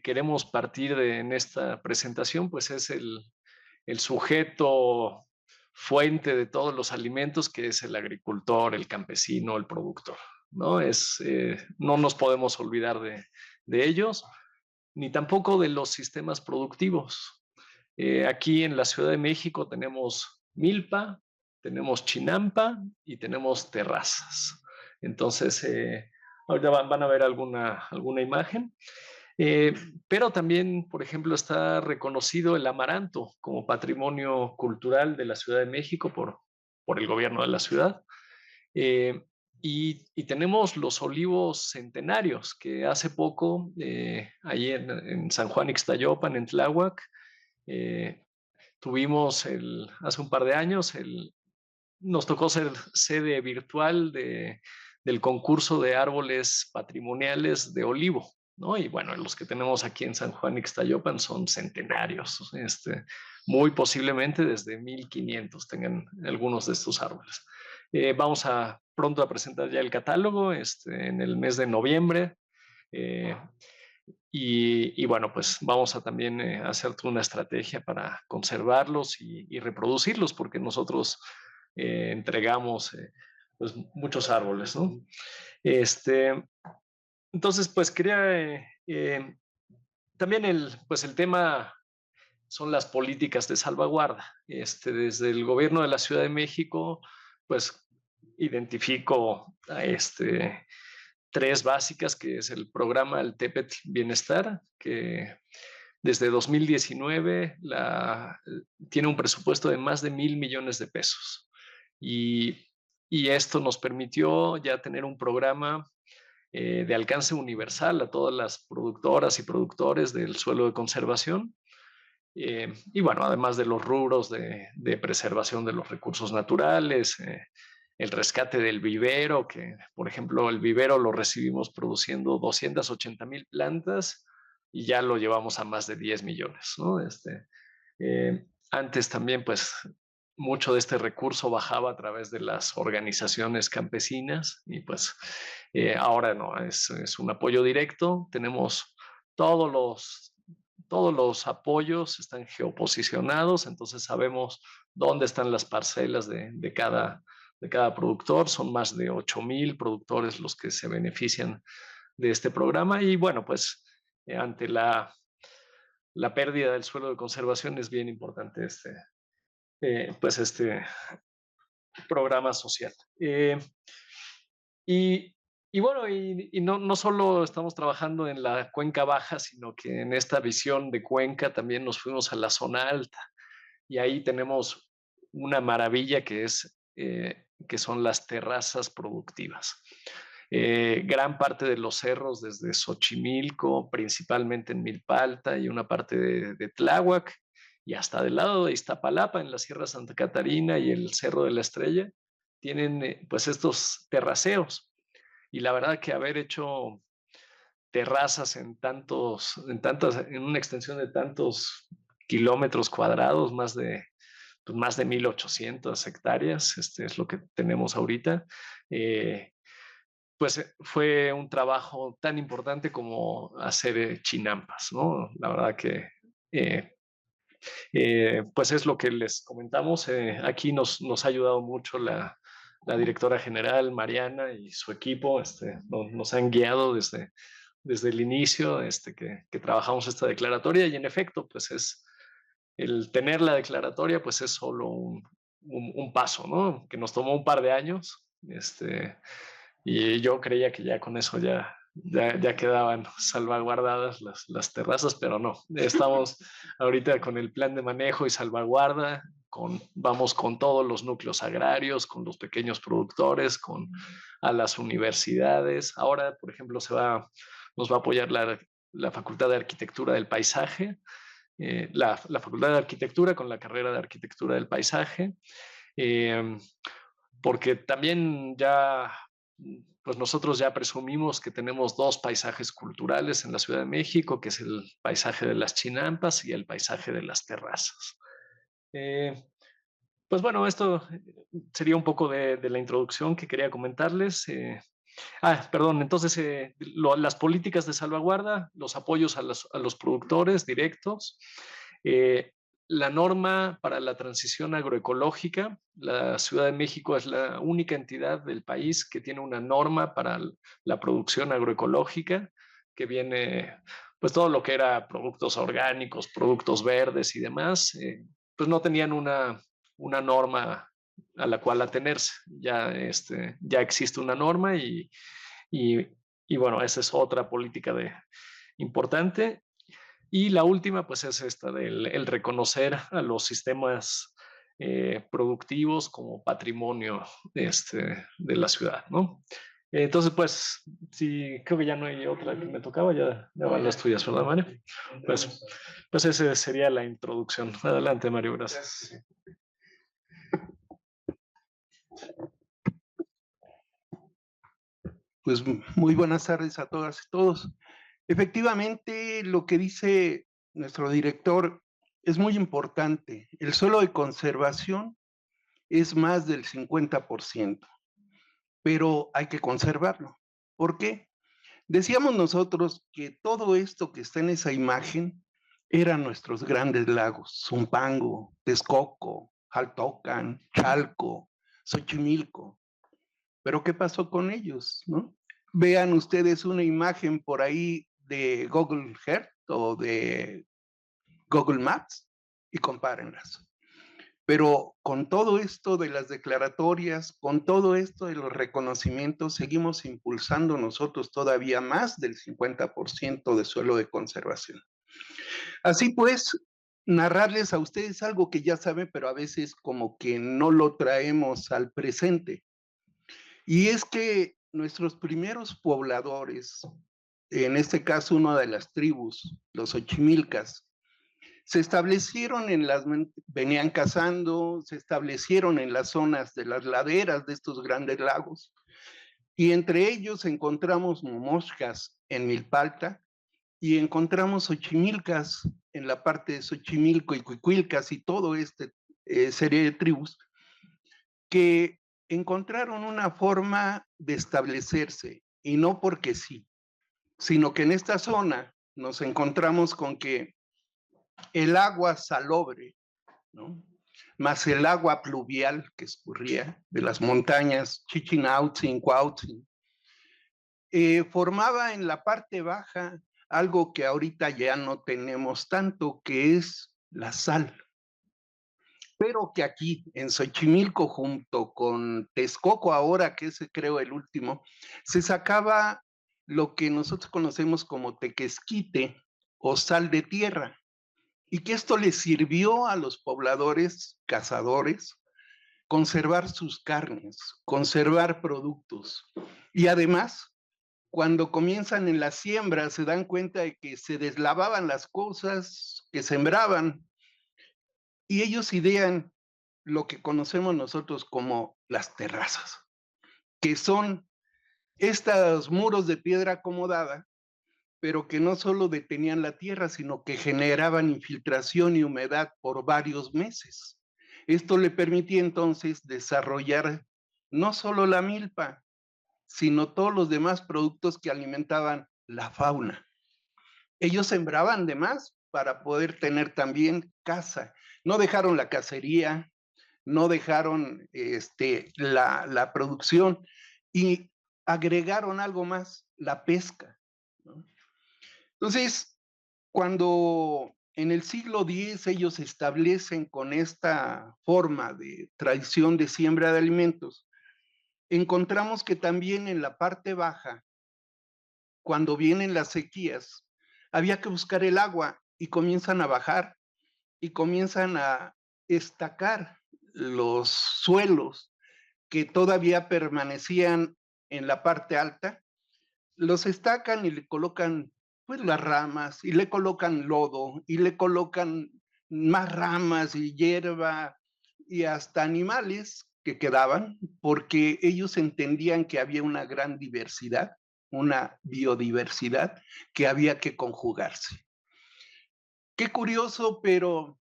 queremos partir en esta presentación, pues es el sujeto fuente de todos los alimentos, que es el agricultor, el campesino, el productor, ¿no? No nos podemos olvidar de ellos, ni tampoco de los sistemas productivos. Aquí en la Ciudad de México tenemos milpa, tenemos chinampa y tenemos terrazas. Entonces, ahorita van a ver alguna imagen. Eh, pero también, por ejemplo, está reconocido el amaranto como patrimonio cultural de la Ciudad de México por el gobierno de la ciudad. Eh, y tenemos los olivos centenarios, que hace poco, ahí en San Juan Ixtayopan, en Tláhuac, eh, tuvimos hace un par de años, nos tocó ser sede virtual del concurso de árboles patrimoniales de olivo, ¿no? Y bueno, los que tenemos aquí en San Juan Ixtayopan son centenarios, muy posiblemente desde 1500 tengan algunos de estos árboles. Vamos pronto a presentar ya el catálogo en el mes de noviembre. Eh, y bueno, pues vamos a también hacer toda una estrategia para conservarlos y reproducirlos, porque nosotros entregamos pues muchos árboles, ¿no? Entonces, pues quería también pues el tema son las políticas de salvaguarda. Desde el gobierno de la Ciudad de México, pues identifico a tres básicas, que es el programa El Tepet Bienestar, que desde 2019 tiene un presupuesto de más de 1,000 millones de pesos. Y esto nos permitió ya tener un programa de alcance universal a todas las productoras y productores del suelo de conservación. Y bueno, además de los rubros de preservación de los recursos naturales, el rescate del vivero, que por ejemplo el vivero lo recibimos produciendo 280,000 plantas y ya lo llevamos a más de 10 millones, ¿no? Antes también, pues, mucho de este recurso bajaba a través de las organizaciones campesinas y pues ahora no, es un apoyo directo. Tenemos todos los apoyos están geoposicionados, entonces sabemos dónde están las parcelas de cada productor. Son más de 8,000 productores los que se benefician de este programa y bueno, pues ante la pérdida del suelo de conservación es bien importante pues este programa social. Y, y bueno, y no solo estamos trabajando en la cuenca baja, sino que en esta visión de cuenca también nos fuimos a la zona alta. Y ahí tenemos una maravilla que son las terrazas productivas. Gran parte de los cerros, desde Xochimilco, principalmente en Milpa Alta y una parte de Tláhuac, y hasta del lado de Iztapalapa, en la Sierra Santa Catarina y el Cerro de la Estrella, tienen pues estos terraceos. Y la verdad que haber hecho terrazas en una extensión de tantos kilómetros cuadrados, más de 1,800 hectáreas, es lo que tenemos ahorita. Pues fue un trabajo tan importante como hacer chinampas, ¿no? La verdad que pues es lo que les comentamos. Aquí nos ha ayudado mucho la directora general, Mariana, y su equipo. Nos han guiado desde el inicio que trabajamos esta declaratoria, y en efecto, pues el tener la declaratoria pues es solo un paso, ¿no? Que nos tomó un par de años, y yo creía que ya con eso ya quedaban salvaguardadas las terrazas, pero no. Estamos ahorita con el plan de manejo y salvaguarda, vamos con todos los núcleos agrarios, con los pequeños productores, a las universidades. Ahora, por ejemplo, nos va a apoyar la Facultad de Arquitectura del Paisaje, la Facultad de Arquitectura con la carrera de Arquitectura del Paisaje, porque también pues nosotros ya presumimos que tenemos dos paisajes culturales en la Ciudad de México, que es el paisaje de las chinampas y el paisaje de las terrazas. Pues bueno, esto sería un poco de la introducción que quería comentarles. Perdón, entonces las políticas de salvaguarda, los apoyos a los productores directos, la norma para la transición agroecológica. La Ciudad de México es la única entidad del país que tiene una norma para la producción agroecológica, que viene, pues todo lo que era productos orgánicos, productos verdes y demás, pues no tenían una norma a la cual atenerse. Ya existe una norma y, y bueno, esa es otra política importante. Y la última, pues es esta del el reconocer a los sistemas productivos como patrimonio de la ciudad, ¿no? Entonces, pues, sí, creo que ya no hay otra que me tocaba, ya van las tuyas, ¿verdad, Mario? Pues esa sería la introducción. Adelante, Mario, gracias. Pues muy buenas tardes a todas y todos. Efectivamente, lo que dice nuestro director es muy importante. El suelo de conservación es más del 50%, pero hay que conservarlo. ¿Por qué? Decíamos nosotros que todo esto que está en esa imagen eran nuestros grandes lagos: Zumpango, Texcoco, Jaltocan, Chalco, Xochimilco. Pero ¿qué pasó con ellos, no? Vean ustedes una imagen por ahí de Google Earth o de Google Maps y compárenlas. Pero con todo esto de las declaratorias, con todo esto de los reconocimientos, seguimos impulsando nosotros todavía más del 50% de suelo de conservación. Así pues, narrarles a ustedes algo que ya saben, pero a veces como que no lo traemos al presente. Y es que nuestros primeros pobladores, en este caso una de las tribus, los Xochimilcas, se establecieron venían cazando, se establecieron en las zonas de las laderas de estos grandes lagos, y entre ellos encontramos Momoxcas en Milpalta, y encontramos Xochimilcas en la parte de Xochimilco y Cuicuilcas y todo serie de tribus que encontraron una forma de establecerse, y no porque sí, sino que en esta zona nos encontramos con que el agua salobre, ¿no?, más el agua pluvial que escurría de las montañas Chichinautzin, Cuautzin, formaba en la parte baja algo que ahorita ya no tenemos tanto, que es la sal. Pero que aquí en Xochimilco, junto con Texcoco, ahora que ese creo el último, se sacaba lo que nosotros conocemos como tequesquite o sal de tierra, y que esto les sirvió a los pobladores cazadores conservar sus carnes, conservar productos. Y además, cuando comienzan en la siembra, se dan cuenta de que se deslavaban las cosas que sembraban, y ellos idean lo que conocemos nosotros como las terrazas, que son estos muros de piedra acomodada, pero que no solo detenían la tierra, sino que generaban infiltración y humedad por varios meses. Esto le permitía entonces desarrollar no solo la milpa, sino todos los demás productos que alimentaban la fauna. Ellos sembraban de más para poder tener también caza. No dejaron la cacería, no dejaron la producción, y agregaron algo más: la pesca, ¿no? Entonces, cuando en el siglo X ellos se establecen con esta forma de tradición de siembra de alimentos, encontramos que también en la parte baja, cuando vienen las sequías, había que buscar el agua, y comienzan a bajar y comienzan a estacar los suelos que todavía permanecían en la parte alta. Los estacan y le colocan pues las ramas, y le colocan lodo, y le colocan más ramas y hierba, y hasta animales que quedaban, porque ellos entendían que había una gran diversidad, una biodiversidad que había que conjugarse. Qué curioso, pero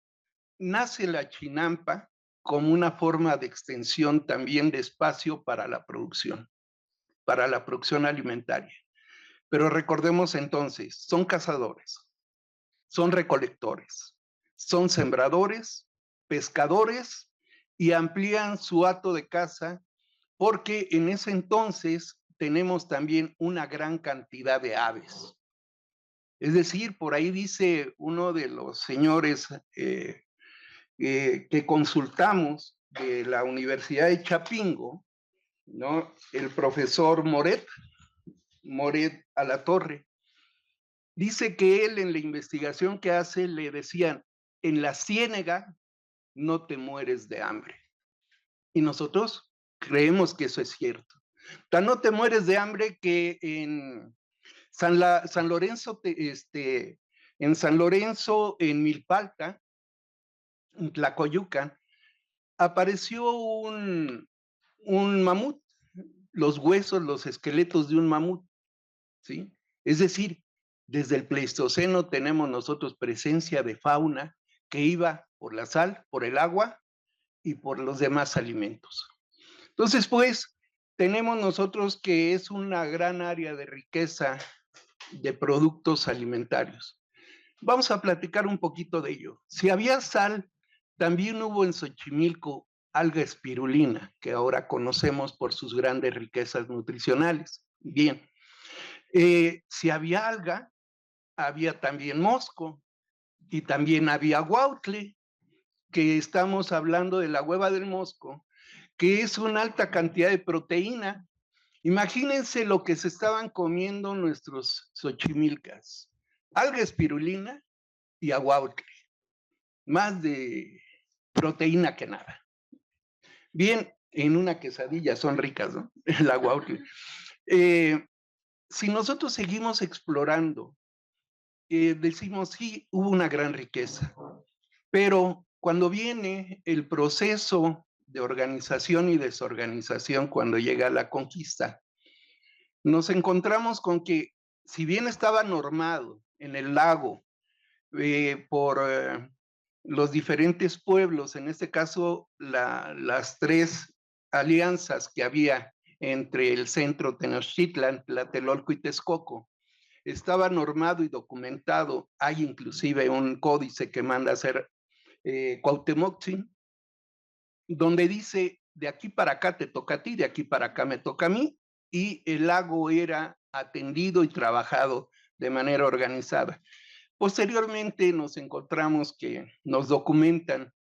nace la chinampa como una forma de extensión también de espacio para la producción. para la producción alimentaria. Pero recordemos entonces, son cazadores, son recolectores, son sembradores, pescadores y amplían su hato de caza porque en ese entonces tenemos también una gran cantidad de aves. Es decir, por ahí dice uno de los señores que consultamos de la Universidad de Chapingo, ¿no? El profesor Moret Alatorre, dice que él en la investigación que hace le decían, en la ciénega no te mueres de hambre. Y nosotros creemos que eso es cierto. Tan no te mueres de hambre que en San Lorenzo, en San Lorenzo, en Milpalta, en Tlacoyucan, apareció un mamut, los huesos, los esqueletos de un mamut, ¿sí? Es decir, desde el Pleistoceno tenemos nosotros presencia de fauna que iba por la sal, por el agua y por los demás alimentos. Entonces, pues, tenemos nosotros que es una gran área de riqueza de productos alimentarios. Vamos a platicar un poquito de ello. Si había sal, también hubo en Xochimilco alga espirulina, que ahora conocemos por sus grandes riquezas nutricionales. Bien, si había alga, había también mosco y también había huautle, que estamos hablando de la hueva del mosco, que es una alta cantidad de proteína. Imagínense lo que se estaban comiendo nuestros xochimilcas. Alga espirulina y aguautle. Más de proteína que nada. Bien, en una quesadilla son ricas, ¿no? El aguautle. Si nosotros seguimos explorando, decimos, sí, hubo una gran riqueza, pero cuando viene el proceso de organización y desorganización, cuando llega la conquista, nos encontramos con que, si bien estaba normado en el lago por los diferentes pueblos, en este caso las tres alianzas que había entre el centro Tenochtitlan, Tlatelolco y Texcoco, estaba normado y documentado. Hay inclusive un códice que manda a hacer Cuauhtémoc, donde dice, de aquí para acá te toca a ti, de aquí para acá me toca a mí, y el lago era atendido y trabajado de manera organizada. Posteriormente nos encontramos que nos documentan,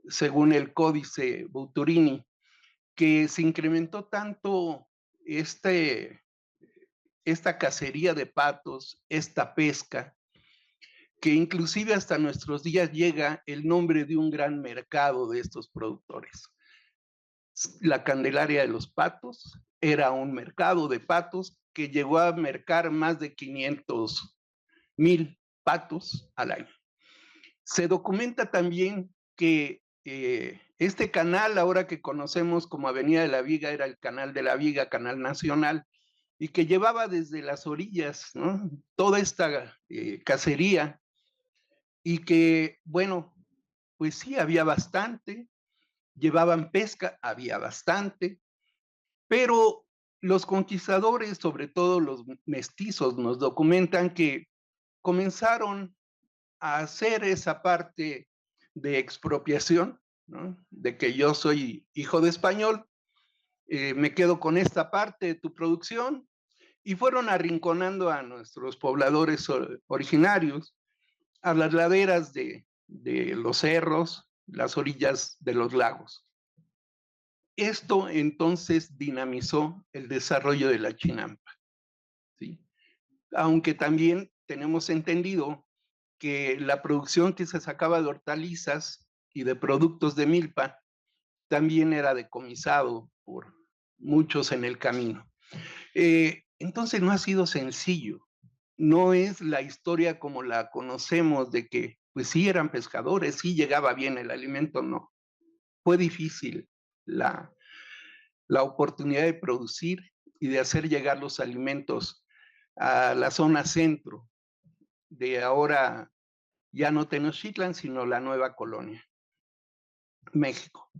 según el códice Buturini, que se incrementó tanto esta cacería de patos, esta pesca, que inclusive hasta nuestros días llega el nombre de un gran mercado de estos productores. La Candelaria de los Patos era un mercado de patos que llegó a mercar más de 500,000 patos al año. Se documenta también que este canal, ahora que conocemos como Avenida de la Viga, era el Canal de la Viga, canal nacional, y que llevaba desde las orillas, ¿no?, toda esta cacería, y que, bueno, pues sí, había bastante, llevaban pesca, había bastante, pero los conquistadores, sobre todo los mestizos, nos documentan que comenzaron a hacer esa parte de expropiación, ¿no?, de que yo soy hijo de español, me quedo con esta parte de tu producción, y fueron arrinconando a nuestros pobladores originarios a las laderas de los cerros, las orillas de los lagos. Esto entonces dinamizó el desarrollo de la chinampa, ¿sí? Aunque también tenemos entendido que la producción que se sacaba de hortalizas y de productos de milpa también era decomisado por muchos en el camino. Entonces no ha sido sencillo. No es la historia como la conocemos de que, pues sí eran pescadores, sí llegaba bien el alimento, no. Fue difícil la oportunidad de producir y de hacer llegar los alimentos a la zona centro de ahora ya no Tenochtitlan, sino la nueva colonia, México.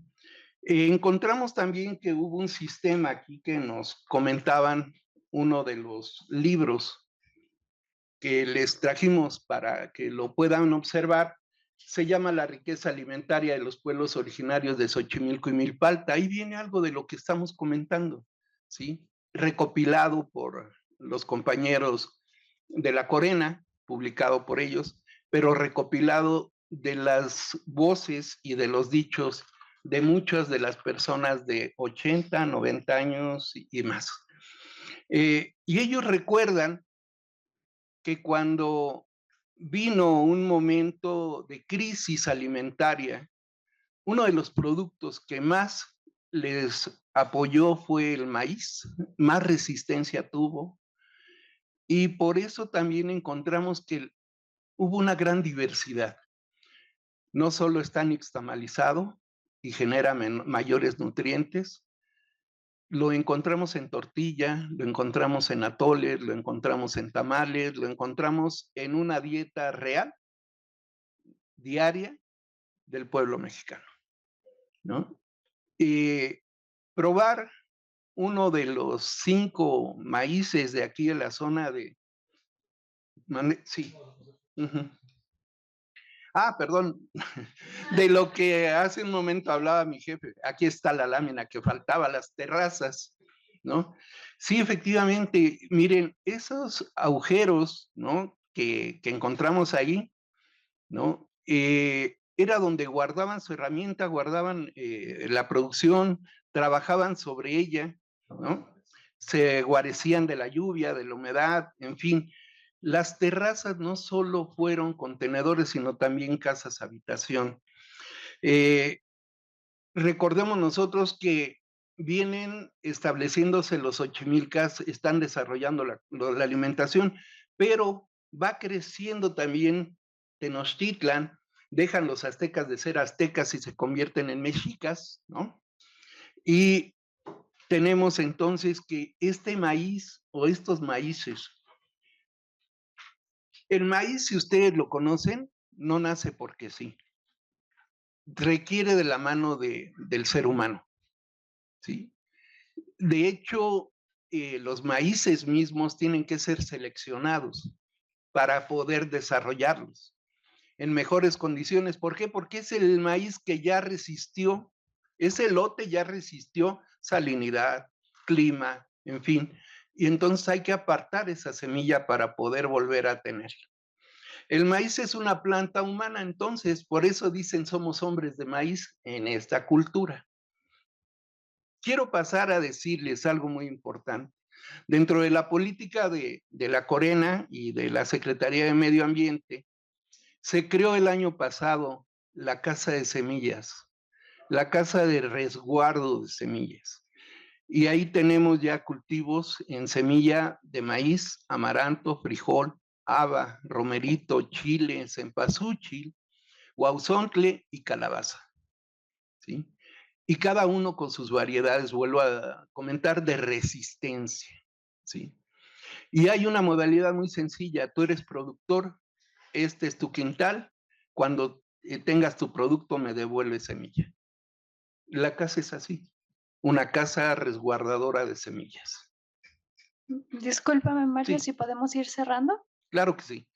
Encontramos también que hubo un sistema aquí que nos comentaban, uno de los libros que les trajimos para que lo puedan observar, se llama La riqueza alimentaria de los pueblos originarios de Xochimilco y Milpalta. Ahí viene algo de lo que estamos comentando, ¿sí? Recopilado por los compañeros de la Corena, publicado por ellos, pero recopilado de las voces y de los dichos de muchas de las personas de 80, 90 años y más. Y ellos recuerdan que cuando vino un momento de crisis alimentaria, uno de los productos que más les apoyó fue el maíz, más resistencia tuvo, y por eso también encontramos que hubo una gran diversidad. No solo está nixtamalizado y genera mayores nutrientes, lo encontramos en tortilla, lo encontramos en atoles, lo encontramos en tamales, lo encontramos en una dieta real, diaria, del pueblo mexicano, ¿no? Y probar uno de los 5 maíces de aquí en la zona de... Sí. Perdón, de lo que hace un momento hablaba mi jefe. Aquí está la lámina que faltaba, las terrazas, ¿no? Sí, efectivamente, miren, esos agujeros, ¿no? Que encontramos ahí, ¿no? Era donde guardaban su herramienta, guardaban la producción, trabajaban sobre ella, ¿no? Se guarecían de la lluvia, de la humedad, en fin. Las terrazas no solo fueron contenedores, sino también casas habitación. Recordemos nosotros que vienen estableciéndose los Xochimilcas, están desarrollando la alimentación, pero va creciendo también Tenochtitlan, dejan los aztecas de ser aztecas y se convierten en mexicas, ¿no? Y tenemos entonces que este maíz o estos maíces, el maíz, si ustedes lo conocen, no nace porque sí, requiere de la mano del ser humano, ¿sí? De hecho, los maíces mismos tienen que ser seleccionados para poder desarrollarlos en mejores condiciones. ¿Por qué? Porque es el maíz que ya resistió, ese lote ya resistió salinidad, clima, en fin. Y entonces hay que apartar esa semilla para poder volver a tenerla. El maíz es una planta humana, entonces por eso dicen somos hombres de maíz en esta cultura. Quiero pasar a decirles algo muy importante. Dentro de la política de la Corena y de la Secretaría de Medio Ambiente, se creó el año pasado la Casa de Semillas, la Casa de Resguardo de Semillas. Y ahí tenemos ya cultivos en semilla de maíz, amaranto, frijol, haba, romerito, chile, cempasúchil, guauzontle y calabaza, ¿sí? Y cada uno con sus variedades, vuelvo a comentar, de resistencia, ¿sí? Y hay una modalidad muy sencilla, tú eres productor, este es tu quintal, cuando tengas tu producto me devuelves semilla. La casa es así, una casa resguardadora de semillas. Discúlpame, Mario, Sí. si podemos ir cerrando. Claro que sí.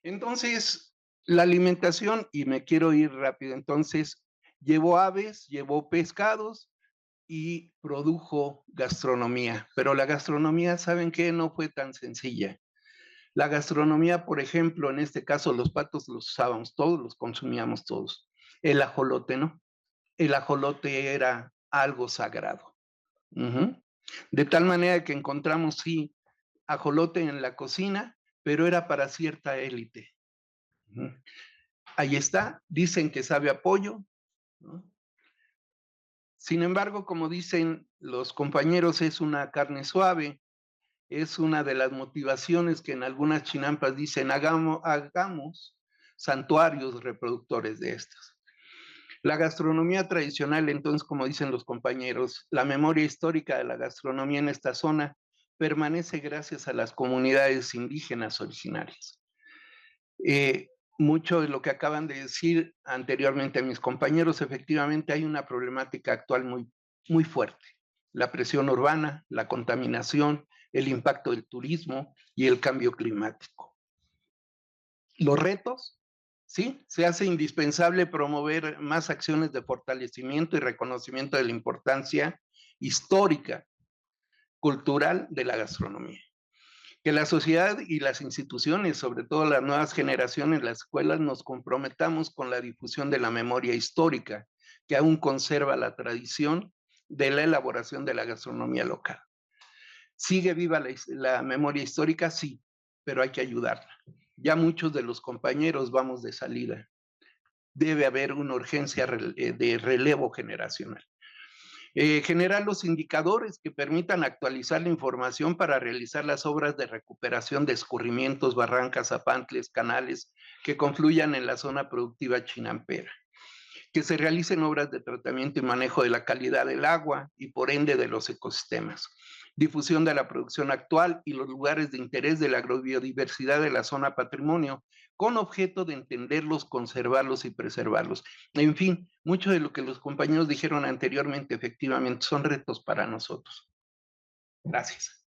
Entonces, la alimentación, y me quiero ir rápido, entonces, llevó aves, llevó pescados y produjo gastronomía. Pero la gastronomía, ¿saben qué? No fue tan sencilla. La gastronomía, por ejemplo, en este caso, los patos los usábamos todos, los consumíamos todos. El ajolote, ¿no? El ajolote era algo sagrado. De tal manera que encontramos, sí, ajolote en la cocina, pero era para cierta élite. Ahí está, dicen que sabe a pollo, ¿no? Sin embargo, como dicen los compañeros, es una carne suave, es una de las motivaciones que en algunas chinampas dicen, hagamos santuarios reproductores de estas. La gastronomía tradicional, entonces, como dicen los compañeros, la memoria histórica de la gastronomía en esta zona permanece gracias a las comunidades indígenas originarias. mucho de lo que acaban de decir anteriormente mis compañeros. Efectivamente hay una problemática actual muy fuerte. La presión urbana, la contaminación, el impacto del turismo y el cambio climático. Los retos, sí, se hace indispensable promover más acciones de fortalecimiento y reconocimiento de la importancia histórica, cultural de la gastronomía. Que la sociedad y las instituciones, sobre todo las nuevas generaciones, las escuelas, nos comprometamos con la difusión de la memoria histórica, que aún conserva la tradición de la elaboración de la gastronomía local. ¿Sigue viva la memoria histórica? Sí, pero hay que ayudarla. Ya muchos de los compañeros vamos de salida. Debe haber una urgencia de relevo generacional. Generar los indicadores que permitan actualizar la información para realizar las obras de recuperación de escurrimientos, barrancas, zapantles, canales que confluyan en la zona productiva chinampera. Que se realicen obras de tratamiento y manejo de la calidad del agua y por ende de los ecosistemas. Difusión de la producción actual y los lugares de interés de la agrobiodiversidad de la zona patrimonio, con objeto de entenderlos, conservarlos y preservarlos. En fin, mucho de lo que los compañeros dijeron anteriormente, efectivamente, son retos para nosotros. Gracias.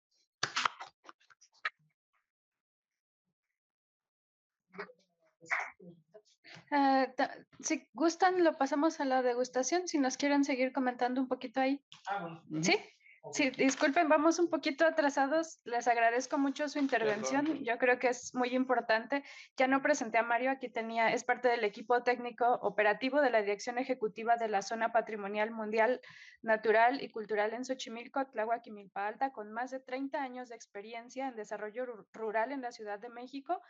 Si gustan, lo pasamos a la degustación, si nos quieren seguir comentando un poquito ahí. Bueno. ¿Sí? Sí, disculpen, vamos un poquito atrasados. Les agradezco mucho su intervención. Yo creo que es muy importante. Ya no presenté a Mario, aquí es parte del equipo técnico operativo de la Dirección Ejecutiva de la Zona Patrimonial Mundial Natural y Cultural en Xochimilco, Tláhuac y Milpa Alta, con más de 30 años de experiencia en desarrollo rural en la Ciudad de México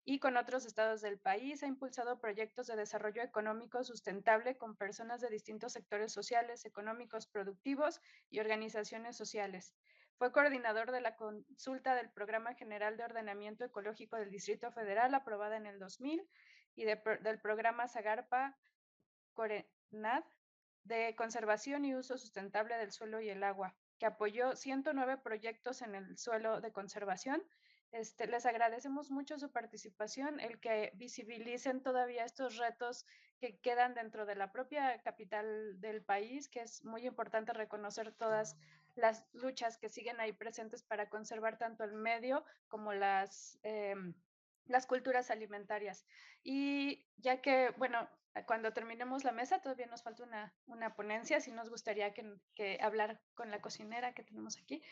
y con otros estados del país. Ha impulsado proyectos de desarrollo económico sustentable con personas de distintos sectores sociales, económicos, productivos y organizaciones sociales. Fue coordinador de la consulta del Programa General de Ordenamiento Ecológico del Distrito Federal, aprobada en el 2000, y del Programa Zagarpa Corenad de Conservación y Uso Sustentable del Suelo y el Agua, que apoyó 109 proyectos en el suelo de conservación. Les agradecemos mucho su participación, el que visibilicen todavía estos retos que quedan dentro de la propia capital del país, que es muy importante reconocer todas las luchas que siguen ahí presentes para conservar tanto el medio como las culturas alimentarias. Y ya que, bueno, cuando terminemos la mesa, todavía nos falta una ponencia, si nos gustaría que hablar con la cocinera que tenemos aquí.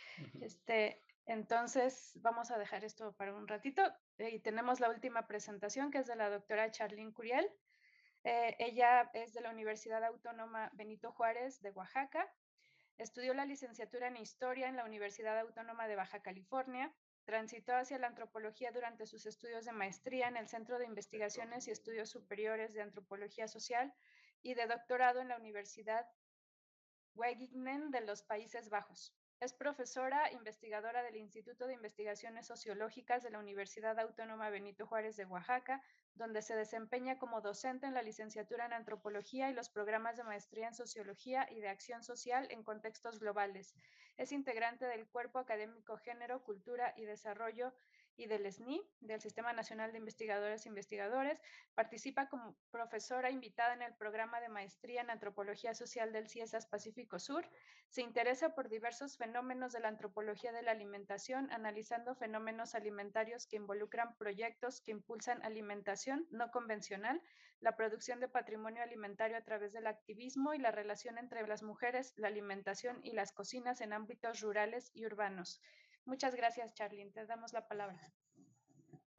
Entonces, vamos a dejar esto para un ratito y tenemos la última presentación, que es de la doctora Charlene Curiel. Ella es de la Universidad Autónoma Benito Juárez de Oaxaca. Estudió la licenciatura en Historia en la Universidad Autónoma de Baja California. Transitó hacia la antropología durante sus estudios de maestría en el Centro de Investigaciones y Estudios Superiores de Antropología Social y de doctorado en la Universidad Wageningen de los Países Bajos. Es profesora investigadora del Instituto de Investigaciones Sociológicas de la Universidad Autónoma Benito Juárez de Oaxaca, donde se desempeña como docente en la licenciatura en Antropología y los programas de maestría en Sociología y de Acción Social en contextos globales. Es integrante del Cuerpo Académico Género, Cultura y Desarrollo y del SNI, del Sistema Nacional de Investigadores e Investigadores. Participa como profesora invitada en el programa de maestría en Antropología Social del CIESAS Pacífico Sur. Se interesa por diversos fenómenos de la antropología de la alimentación, analizando fenómenos alimentarios que involucran proyectos que impulsan alimentación no convencional, la producción de patrimonio alimentario a través del activismo y la relación entre las mujeres, la alimentación y las cocinas en ámbitos rurales y urbanos. Muchas gracias, Charlene. Te damos la palabra.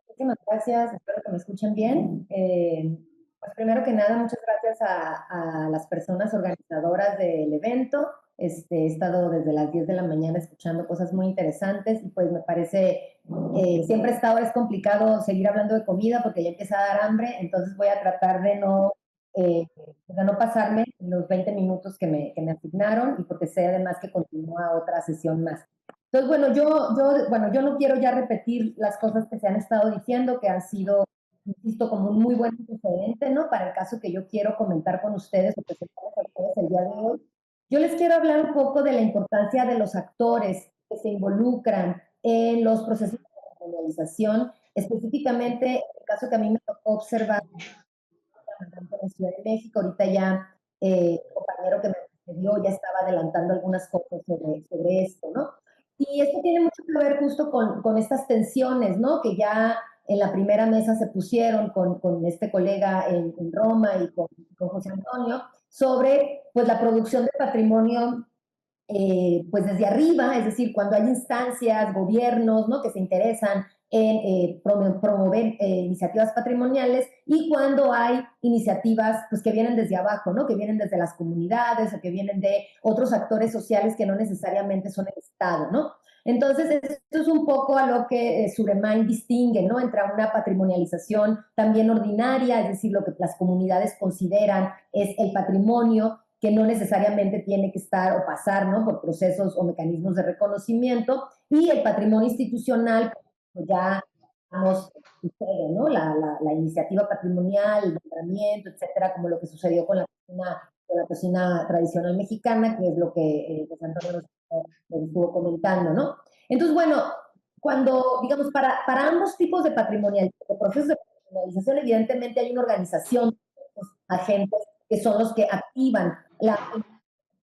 Muchísimas gracias, espero que me escuchen bien. Pues primero que nada, muchas gracias a las personas organizadoras del evento. He estado desde las 10 de la mañana escuchando cosas muy interesantes y pues me parece, siempre es complicado seguir hablando de comida porque ya empieza a dar hambre, entonces voy a tratar de no pasarme los 20 minutos que me asignaron y porque sé además que continúa otra sesión más. Entonces, bueno, yo no quiero ya repetir las cosas que se han estado diciendo, que han sido, insisto, como un muy buen antecedente, ¿no? Para el caso que yo quiero comentar con ustedes o presentarles a ustedes el día de hoy. Yo les quiero hablar un poco de la importancia de los actores que se involucran en los procesos de colonialización Específicamente, el caso que a mí me tocó observar en la Ciudad de México, ahorita ya el compañero que me antecedió ya estaba adelantando algunas cosas sobre esto, ¿no? Y esto tiene mucho que ver justo con estas tensiones, ¿no? Que ya en la primera mesa se pusieron con este colega en Roma y con José Antonio sobre pues la producción de patrimonio pues desde arriba, es decir, cuando hay instancias, gobiernos, ¿no? Que se interesan en promover iniciativas patrimoniales y cuando hay iniciativas pues, que vienen desde abajo, ¿no? Que vienen desde las comunidades o que vienen de otros actores sociales que no necesariamente son el Estado, ¿no? Entonces, esto es un poco a lo que Suremain distingue, ¿no? Entre una patrimonialización también ordinaria, es decir, lo que las comunidades consideran es el patrimonio, que no necesariamente tiene que estar o pasar, ¿no? Por procesos o mecanismos de reconocimiento, y el patrimonio institucional, pues ya nos sucede, ¿no? La iniciativa patrimonial, el nombramiento, etcétera, como lo que sucedió con la cocina tradicional mexicana, que es lo que José Antonio nos estuvo comentando, ¿no? Entonces, bueno, cuando, digamos, para ambos tipos de procesos de patrimonialización, evidentemente hay una organización de agentes que son los que activan la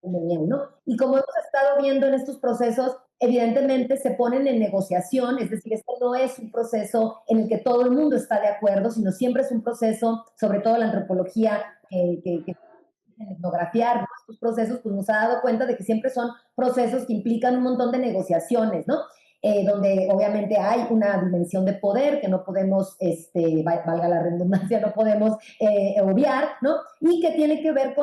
comunión, ¿no? Y como hemos estado viendo en estos procesos, evidentemente se ponen en negociación, es decir, este no es un proceso en el que todo el mundo está de acuerdo, sino siempre es un proceso, sobre todo la antropología que en etnografiar, ¿no? Estos procesos, pues nos ha dado cuenta de que siempre son procesos que implican un montón de negociaciones, ¿no? Donde obviamente hay una dimensión de poder que no podemos, valga la redundancia, no podemos obviar, ¿no? Y que tiene que ver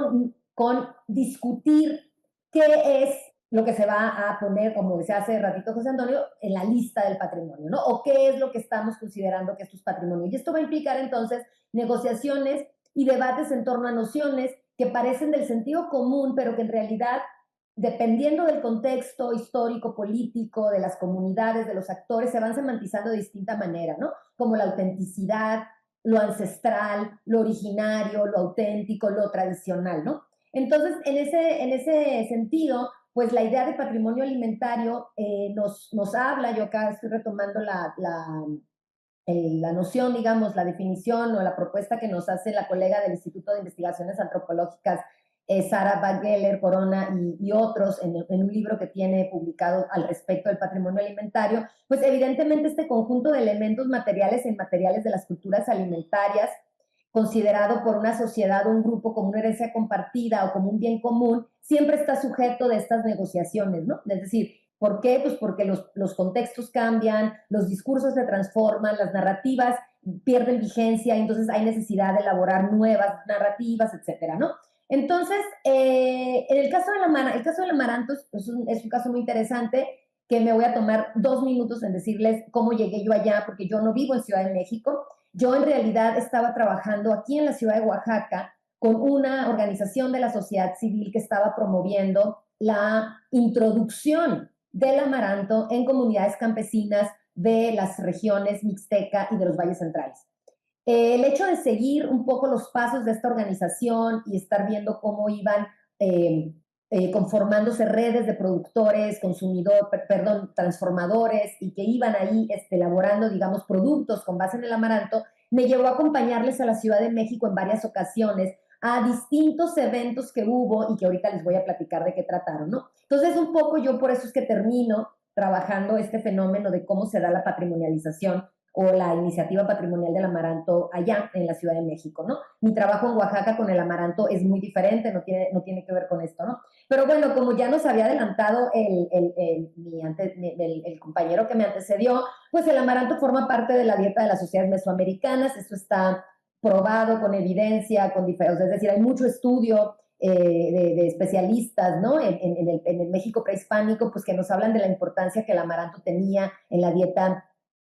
con discutir qué es lo que se va a poner, como decía hace ratito José Antonio, en la lista del patrimonio, ¿no? O qué es lo que estamos considerando que esto es patrimonio. Y esto va a implicar entonces negociaciones y debates en torno a nociones que parecen del sentido común, pero que en realidad, dependiendo del contexto histórico, político, de las comunidades, de los actores, se van semantizando de distinta manera, ¿no? Como la autenticidad, lo ancestral, lo originario, lo auténtico, lo tradicional, ¿no? Entonces, en ese sentido, pues la idea de patrimonio alimentario nos habla, yo acá estoy retomando la noción, digamos, la definición o la propuesta que nos hace la colega del Instituto de Investigaciones Antropológicas, Sara Bageler Corona y otros en un libro que tiene publicado al respecto del patrimonio alimentario, pues evidentemente este conjunto de elementos materiales e inmateriales de las culturas alimentarias, considerado por una sociedad o un grupo como una herencia compartida o como un bien común, siempre está sujeto de estas negociaciones, ¿no? Es decir, ¿por qué? Pues porque los contextos cambian, los discursos se transforman, las narrativas pierden vigencia, entonces hay necesidad de elaborar nuevas narrativas, etcétera, ¿no? Entonces, en el caso del amaranto es un caso muy interesante que me voy a tomar 2 minutos en decirles cómo llegué yo allá, porque yo no vivo en Ciudad de México. Yo en realidad estaba trabajando aquí en la ciudad de Oaxaca con una organización de la sociedad civil que estaba promoviendo la introducción del amaranto en comunidades campesinas de las regiones mixteca y de los valles centrales. El hecho de seguir un poco los pasos de esta organización y estar viendo cómo iban conformándose redes de productores, transformadores, y que iban ahí elaborando, digamos, productos con base en el amaranto, me llevó a acompañarles a la Ciudad de México en varias ocasiones a distintos eventos que hubo y que ahorita les voy a platicar de qué trataron, ¿no? Entonces, un poco yo por eso es que termino trabajando este fenómeno de cómo se da la patrimonialización o la iniciativa patrimonial del amaranto allá en la Ciudad de México, ¿no? Mi trabajo en Oaxaca con el amaranto es muy diferente, no tiene que ver con esto, ¿no? Pero bueno, como ya nos había adelantado el compañero que me antecedió, pues el amaranto forma parte de la dieta de las sociedades mesoamericanas, eso está probado con evidencia, es decir, hay mucho estudio de especialistas, ¿no? En el México prehispánico, pues que nos hablan de la importancia que el amaranto tenía en la dieta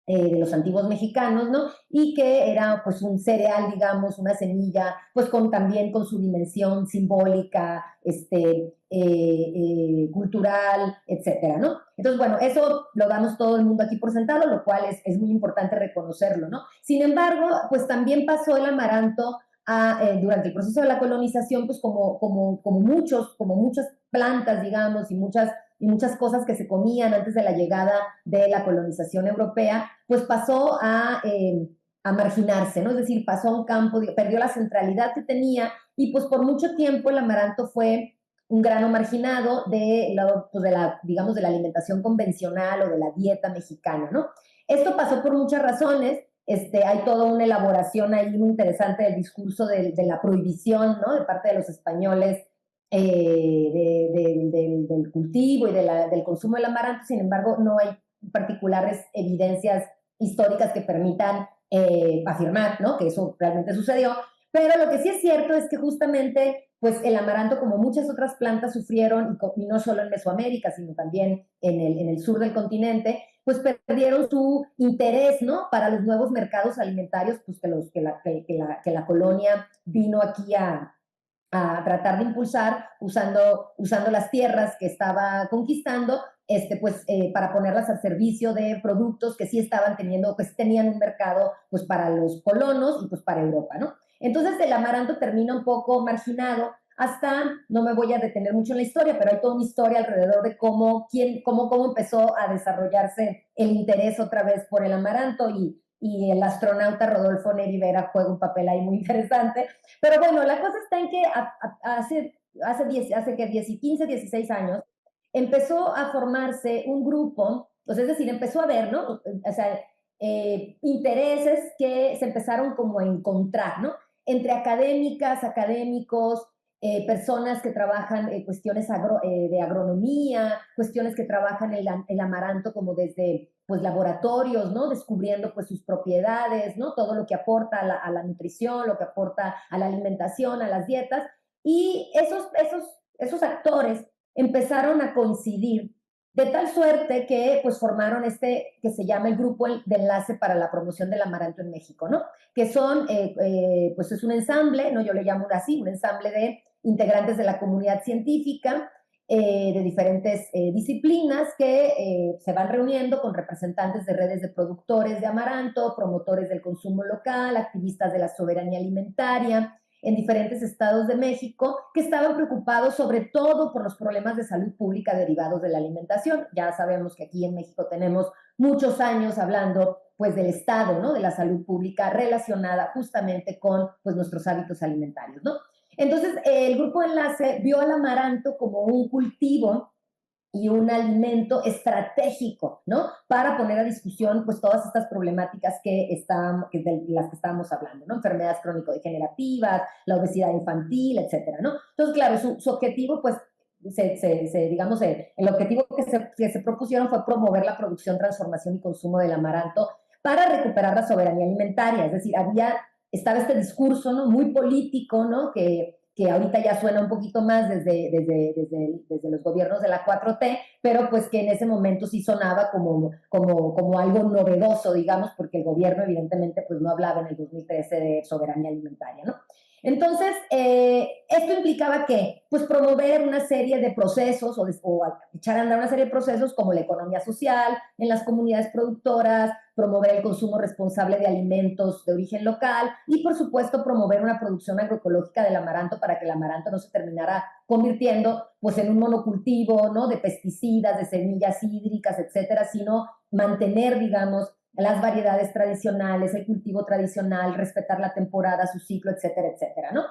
de los antiguos mexicanos, ¿no? Y que era pues un cereal, digamos, una semilla, pues también con su dimensión simbólica, cultural, etcétera, ¿no? Entonces, bueno, eso lo damos todo el mundo aquí por sentado, lo cual es muy importante reconocerlo, ¿no? Sin embargo, pues también pasó el amaranto durante el proceso de la colonización, pues como muchas plantas, digamos, y muchas y muchas cosas que se comían antes de la llegada de la colonización europea, pues pasó a marginarse, ¿no? Es decir, pasó a un campo, perdió la centralidad que tenía y pues por mucho tiempo el amaranto fue un grano marginado pues digamos, de la alimentación convencional o de la dieta mexicana, ¿no? Esto pasó por muchas razones. Hay toda una elaboración ahí muy interesante del discurso de la prohibición, ¿no? De parte de los españoles del cultivo y del consumo del amaranto. Sin embargo, no hay particulares evidencias históricas que permitan afirmar, ¿no? Que eso realmente sucedió. Pero lo que sí es cierto es que justamente pues el amaranto, como muchas otras plantas, sufrieron, y no solo en Mesoamérica, sino también en el sur del continente, pues perdieron su interés, ¿no? Para los nuevos mercados alimentarios, pues que la colonia vino aquí a tratar de impulsar usando las tierras que estaba conquistando, pues para ponerlas al servicio de productos que sí estaban teniendo, pues tenían un mercado pues para los colonos y pues para Europa, ¿no? Entonces el amaranto termina un poco marginado hasta, no me voy a detener mucho en la historia, pero hay toda una historia alrededor de cómo empezó a desarrollarse el interés otra vez por el amaranto y el astronauta Rodolfo Neri Vera juega un papel ahí muy interesante. Pero bueno, la cosa está en que hace 15, 16 años empezó a formarse un grupo, o sea, es decir, empezó a haber, ¿no? O sea, intereses que se empezaron como a encontrar, ¿no? Entre académicas, académicos, personas que trabajan cuestiones de agronomía, cuestiones que trabajan el amaranto como desde pues laboratorios, ¿no? Descubriendo pues sus propiedades, ¿no? Todo lo que aporta a la nutrición, lo que aporta a la alimentación, a las dietas. Y esos actores empezaron a coincidir de tal suerte que pues formaron que se llama el Grupo de Enlace para la Promoción del Amaranto en México, ¿no? Que son, pues es un ensamble, ¿no? Yo le llamo así, un ensamble de integrantes de la comunidad científica, de diferentes disciplinas que se van reuniendo con representantes de redes de productores de amaranto, promotores del consumo local, activistas de la soberanía alimentaria, en diferentes estados de México, que estaban preocupados sobre todo por los problemas de salud pública derivados de la alimentación. Ya sabemos que aquí en México tenemos muchos años hablando pues del estado, ¿no? De la salud pública relacionada justamente con pues nuestros hábitos alimentarios, ¿no? Entonces, el Grupo Enlace vio al amaranto como un cultivo y un alimento estratégico, ¿no? Para poner a discusión, pues, todas estas problemáticas de las que estábamos hablando, ¿no? Enfermedades crónico-degenerativas, la obesidad infantil, etcétera, ¿no? Entonces, claro, su objetivo, pues, digamos, el objetivo que se propusieron fue promover la producción, transformación y consumo del amaranto para recuperar la soberanía alimentaria. Es decir, estaba este discurso, ¿no? Muy político, ¿no? Que ahorita ya suena un poquito más desde los gobiernos de la 4T, pero pues que en ese momento sí sonaba como algo novedoso, digamos, porque el gobierno evidentemente pues no hablaba en el 2013 de soberanía alimentaria, ¿no? Entonces, esto implicaba que, pues, promover una serie de procesos o echar a andar una serie de procesos como la economía social en las comunidades productoras, promover el consumo responsable de alimentos de origen local y, por supuesto, promover una producción agroecológica del amaranto para que el amaranto no se terminara convirtiendo, pues, en un monocultivo, ¿no? De pesticidas, de semillas hídricas, etcétera, sino mantener, digamos, las variedades tradicionales, el cultivo tradicional, respetar la temporada, su ciclo, etcétera, etcétera, ¿no?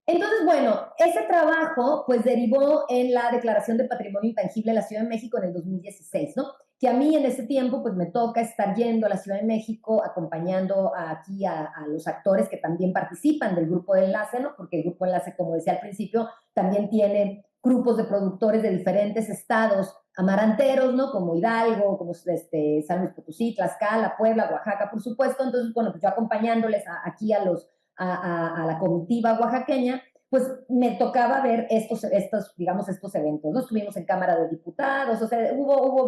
Entonces, bueno, ese trabajo pues derivó en la Declaración de Patrimonio Intangible de la Ciudad de México en el 2016, ¿no? Que a mí en ese tiempo pues me toca estar yendo a la Ciudad de México, acompañando aquí a los actores que también participan del Grupo de Enlace, ¿no? Porque el Grupo de Enlace, como decía al principio, también tiene grupos de productores de diferentes estados amaranteros, ¿no? Como Hidalgo, como San Luis Potosí, Tlaxcala, Puebla, Oaxaca, por supuesto. Entonces, bueno, pues yo acompañándoles aquí a la comitiva oaxaqueña, pues me tocaba ver estos eventos, ¿no? Estuvimos en Cámara de Diputados, o sea, hubo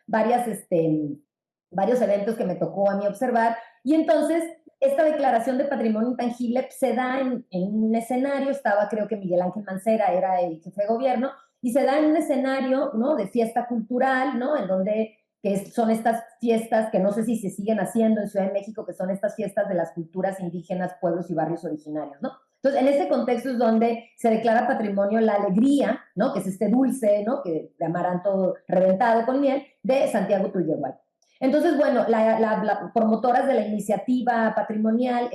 varios eventos que me tocó a mí observar, y entonces esta declaración de patrimonio intangible se da en un escenario, estaba creo que Miguel Ángel Mancera era el jefe de gobierno, y se da en un escenario, ¿no? De fiesta cultural, ¿no? En donde son estas fiestas que no sé si se siguen haciendo en Ciudad de México, que son estas fiestas de las culturas indígenas, pueblos y barrios originarios, ¿no? Entonces, en ese contexto es donde se declara patrimonio la alegría, ¿no? Que es este dulce, ¿no? Que de amaranto reventado con miel, de Santiago Tullehualco. Entonces, bueno, las promotoras de la iniciativa patrimonial,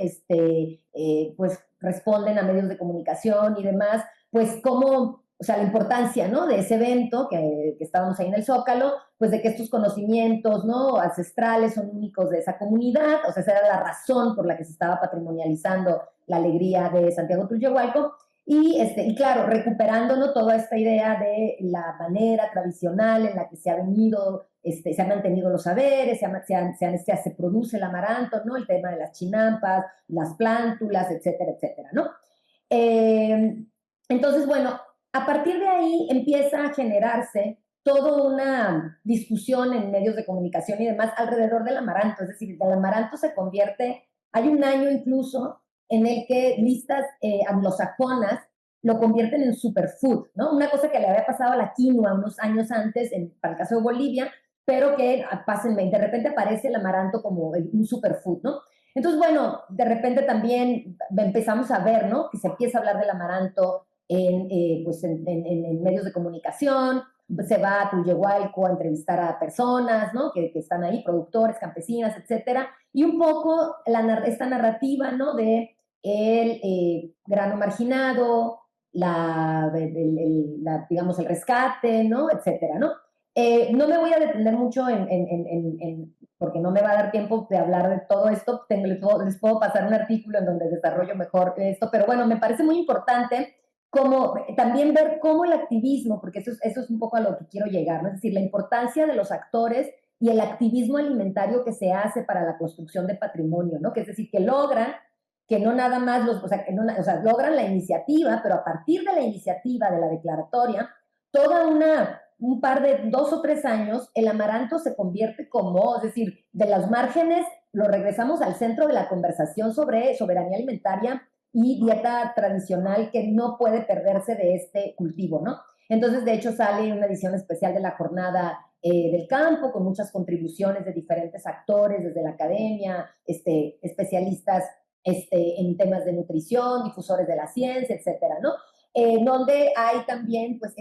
pues responden a medios de comunicación y demás, pues cómo, o sea, la importancia, ¿no? De ese evento que estábamos ahí en el Zócalo, pues de que estos conocimientos, ¿no? Ancestrales son únicos de esa comunidad, o sea, esa era la razón por la que se estaba patrimonializando la alegría de Santiago Tullehualco. Y claro, recuperando, ¿no? Toda esta idea de la manera tradicional en la que se ha venido, se han mantenido los saberes, se produce el amaranto, ¿no? El tema de las chinampas, las plántulas, etcétera, etcétera, ¿no? Entonces, bueno, a partir de ahí empieza a generarse toda una discusión en medios de comunicación y demás alrededor del amaranto, es decir, el amaranto se convierte, hay un año incluso en el que listas anglosajonas lo convierten en superfood, ¿no? Una cosa que le había pasado a la quinoa unos años antes, para el caso de Bolivia, pero que de repente aparece el amaranto como un superfood, ¿no? Entonces, bueno, de repente también empezamos a ver, ¿no? Que se empieza a hablar del amaranto en medios de comunicación, se va a Tullehualco a entrevistar a personas, ¿no? Que están ahí, productores, campesinas, etcétera, y un poco esta narrativa, ¿no? De el grano marginado, digamos, el rescate, ¿no? Etcétera, ¿no? No me voy a detener mucho porque no me va a dar tiempo de hablar de todo esto, les puedo pasar un artículo en donde desarrollo mejor esto, pero bueno, me parece muy importante como también ver cómo el activismo, porque eso es un poco a lo que quiero llegar, ¿no? Es decir, la importancia de los actores y el activismo alimentario que se hace para la construcción de patrimonio, ¿no? Que es decir, que logran que no nada más logran la iniciativa, pero a partir de la iniciativa de la declaratoria, un par de 2 o 3 años, el amaranto se convierte como, es decir, de los márgenes lo regresamos al centro de la conversación sobre soberanía alimentaria y dieta tradicional que no puede perderse de este cultivo, ¿no? Entonces, de hecho, sale una edición especial de la Jornada del Campo con muchas contribuciones de diferentes actores, desde la academia, especialistas en temas de nutrición, difusores de la ciencia, etcétera, ¿no? Donde hay también, pues,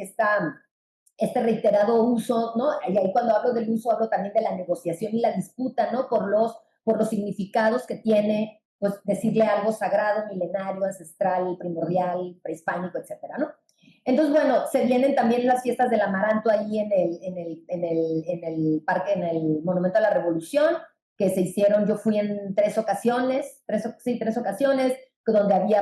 este reiterado uso, ¿no? Y ahí cuando hablo del uso, hablo también de la negociación y la disputa, ¿no? Por los significados que tiene, pues, decirle algo sagrado, milenario, ancestral, primordial, prehispánico, etcétera, ¿no? Entonces, bueno, se vienen también las fiestas del amaranto ahí en el parque, en el Monumento a la Revolución, que se hicieron, yo fui en 3 ocasiones, donde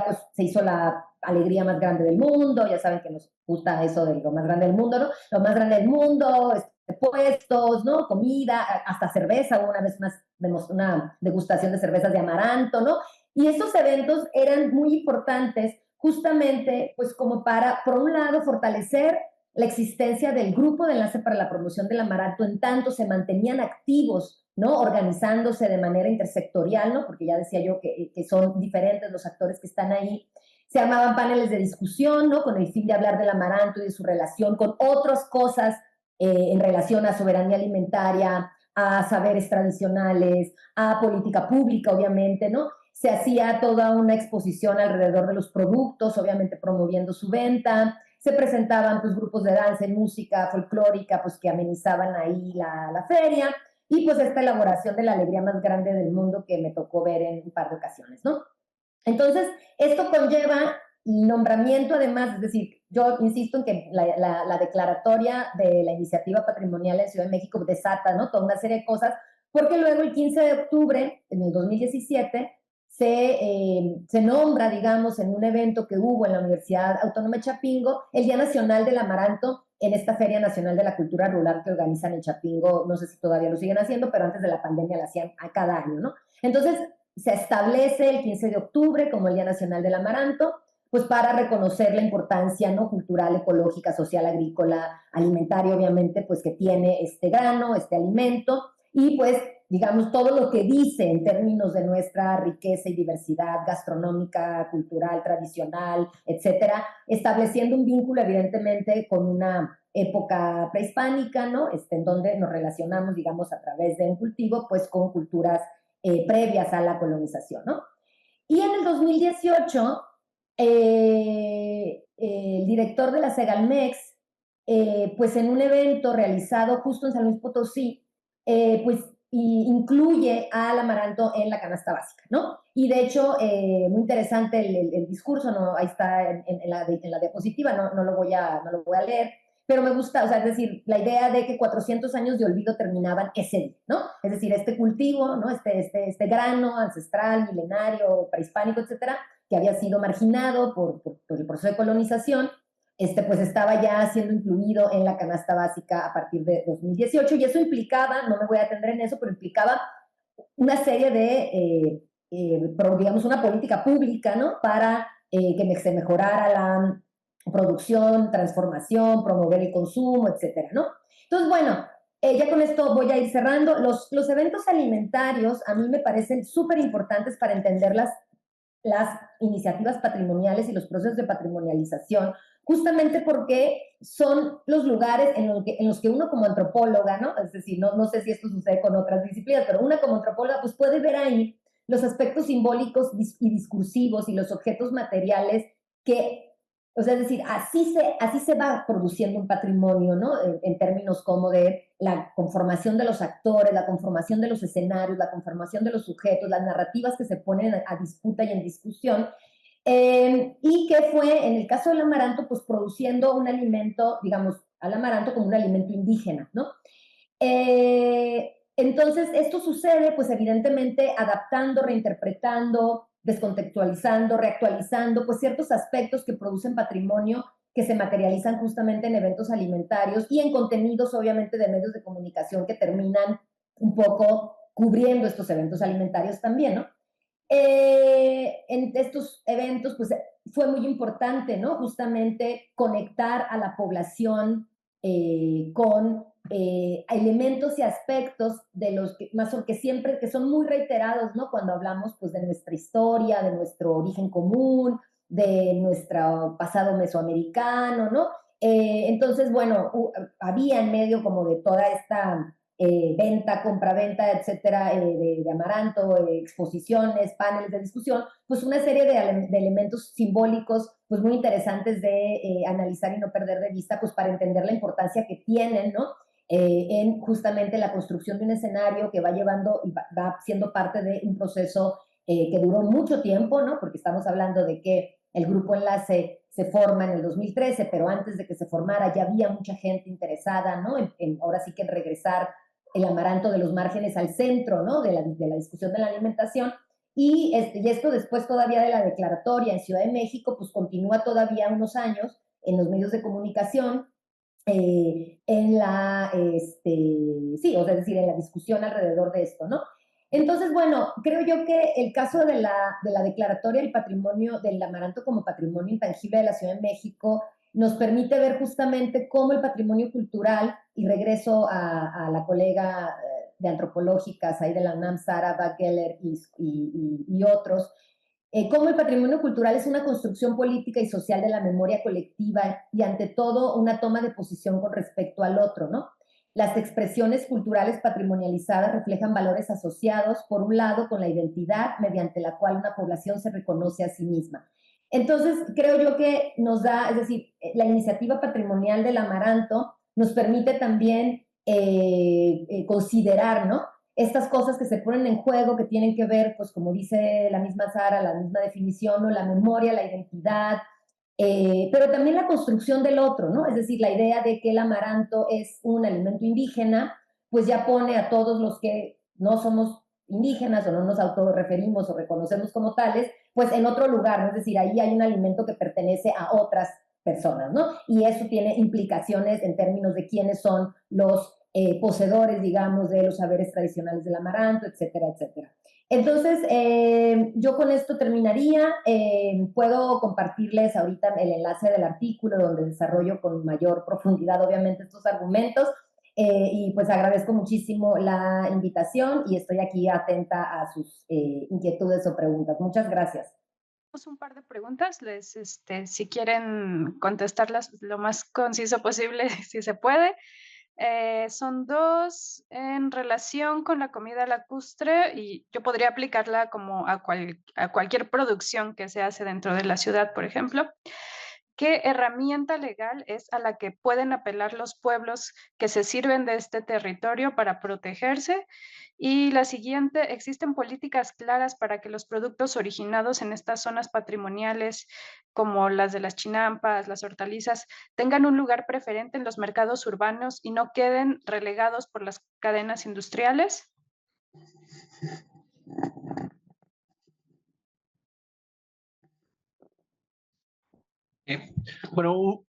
pues, se hizo la alegría más grande del mundo, ya saben que nos gusta eso de lo más grande del mundo, ¿no? Lo más grande del mundo, puestos, ¿no? Comida, hasta cerveza, una vez más vemos una degustación de cervezas de amaranto, ¿no? Y estos eventos eran muy importantes justamente, pues como para, por un lado, fortalecer la existencia del Grupo de Enlace para la Promoción del Amaranto, en tanto se mantenían activos, ¿no? Organizándose de manera intersectorial, ¿no? Porque ya decía yo que son diferentes los actores que están ahí. Se armaban paneles de discusión, ¿no? Con el fin de hablar del amaranto y de su relación con otras cosas en relación a soberanía alimentaria, a saberes tradicionales, a política pública, obviamente, ¿no? Se hacía toda una exposición alrededor de los productos, obviamente promoviendo su venta. Se presentaban pues grupos de danza y música folclórica pues que amenizaban ahí la feria, y pues esta elaboración de la alegría más grande del mundo que me tocó ver en un par de ocasiones, ¿no? Entonces, esto conlleva nombramiento además, es decir, yo insisto en que la declaratoria de la iniciativa patrimonial en Ciudad de México desata, ¿no? Toda una serie de cosas, porque luego el 15 de octubre, en el 2017, se nombra, digamos, en un evento que hubo en la Universidad Autónoma de Chapingo, el Día Nacional del Amaranto, en esta Feria Nacional de la Cultura Rural que organizan en Chapingo, no sé si todavía lo siguen haciendo, pero antes de la pandemia la hacían a cada año, ¿no? Entonces, se establece el 15 de octubre como el Día Nacional del Amaranto, pues para reconocer la importancia, ¿no? Cultural, ecológica, social, agrícola, alimentaria, obviamente, pues que tiene este grano, este alimento, y pues digamos, todo lo que dice en términos de nuestra riqueza y diversidad gastronómica, cultural, tradicional, etcétera, estableciendo un vínculo, evidentemente, con una época prehispánica, ¿no? En donde nos relacionamos, digamos, a través de un cultivo, pues, con culturas previas a la colonización, ¿no? Y en el 2018 el director de la Segalmex, pues en un evento realizado justo en San Luis Potosí, pues incluye al amaranto en la canasta básica, ¿no? Y de hecho, muy interesante el discurso, ¿no? Ahí está en la diapositiva, no lo voy a leer, pero me gusta, o sea, es decir, la idea de que 400 años de olvido terminaban ese día, ¿no? Es decir, este cultivo, ¿no? Este grano ancestral, milenario, prehispánico, etcétera, que había sido marginado por el proceso de colonización, pues estaba ya siendo incluido en la canasta básica a partir de 2018, y eso implicaba, no me voy a atender en eso, pero implicaba una serie de, digamos, una política pública, ¿no? Para que se mejorara la producción, transformación, promover el consumo, etcétera, ¿no? Entonces, bueno, ya con esto voy a ir cerrando. Los eventos alimentarios a mí me parecen súper importantes para entender las iniciativas patrimoniales y los procesos de patrimonialización, justamente porque son los lugares en los que uno como antropóloga, ¿no? Es decir, no sé si esto sucede con otras disciplinas, pero una como antropóloga pues puede ver ahí los aspectos simbólicos y discursivos y los objetos materiales que, o sea, es decir, así se va produciendo un patrimonio, ¿no? En términos como de la conformación de los actores, la conformación de los escenarios, la conformación de los sujetos, las narrativas que se ponen a disputa y en discusión, y que fue, en el caso del amaranto, pues produciendo un alimento, digamos, al amaranto como un alimento indígena, ¿no? Entonces, esto sucede, pues evidentemente, adaptando, reinterpretando, descontextualizando, reactualizando, pues ciertos aspectos que producen patrimonio que se materializan justamente en eventos alimentarios y en contenidos, obviamente, de medios de comunicación que terminan un poco cubriendo estos eventos alimentarios también, ¿no? En estos eventos, pues fue muy importante, ¿no? Justamente conectar a la población con elementos y aspectos de los que más que siempre, que son muy reiterados, ¿no? Cuando hablamos, pues, de nuestra historia, de nuestro origen común, de nuestro pasado mesoamericano, ¿no? Entonces, bueno, había en medio como de toda esta venta, compraventa, etcétera, de amaranto, exposiciones, paneles de discusión, pues una serie de elementos simbólicos pues muy interesantes de analizar y no perder de vista, pues para entender la importancia que tienen, ¿no? En justamente la construcción de un escenario que va llevando y va siendo parte de un proceso que duró mucho tiempo, ¿no? Porque estamos hablando de que el Grupo Enlace se forma en el 2013, pero antes de que se formara ya había mucha gente interesada, ¿no? Ahora sí que en regresar el amaranto de los márgenes al centro, ¿no? De la discusión de la alimentación. Y esto después todavía de la declaratoria en Ciudad de México, pues continúa todavía unos años en los medios de comunicación, en la, sí, o sea, es decir, en la discusión alrededor de esto, ¿no? Entonces, bueno, creo yo que el caso de la declaratoria del patrimonio del amaranto como patrimonio intangible de la Ciudad de México nos permite ver justamente cómo el patrimonio cultural, y regreso a la colega de antropológicas ahí de la UNAM, Sara Bach-Geller y otros, cómo el patrimonio cultural es una construcción política y social de la memoria colectiva y ante todo una toma de posición con respecto al otro, ¿no? Las expresiones culturales patrimonializadas reflejan valores asociados, por un lado, con la identidad mediante la cual una población se reconoce a sí misma. Entonces, creo yo que nos da, es decir, la iniciativa patrimonial del amaranto nos permite también considerar, ¿no? Estas cosas que se ponen en juego, que tienen que ver, pues como dice la misma Sara, la misma definición, ¿no? La memoria, la identidad, pero también la construcción del otro, ¿no? Es decir, la idea de que el amaranto es un alimento indígena, pues ya pone a todos los que no somos indígenas o no nos autorreferimos o reconocemos como tales, pues en otro lugar, ¿no? Es decir, ahí hay un alimento que pertenece a otras personas, ¿no? Y eso tiene implicaciones en términos de quiénes son los poseedores, digamos, de los saberes tradicionales del amaranto, etcétera, etcétera. Entonces, yo con esto terminaría. Puedo compartirles ahorita el enlace del artículo donde desarrollo con mayor profundidad, obviamente, estos argumentos. Y pues agradezco muchísimo la invitación y estoy aquí atenta a sus inquietudes o preguntas. Muchas gracias. Un par de preguntas, si quieren contestarlas lo más conciso posible, si se puede. Son 2 en relación con la comida lacustre y yo podría aplicarla como a cualquier producción que se hace dentro de la ciudad, por ejemplo. ¿Qué herramienta legal es a la que pueden apelar los pueblos que se sirven de este territorio para protegerse? Y la siguiente, ¿existen políticas claras para que los productos originados en estas zonas patrimoniales, como las de las chinampas, las hortalizas, tengan un lugar preferente en los mercados urbanos y no queden relegados por las cadenas industriales? Bueno,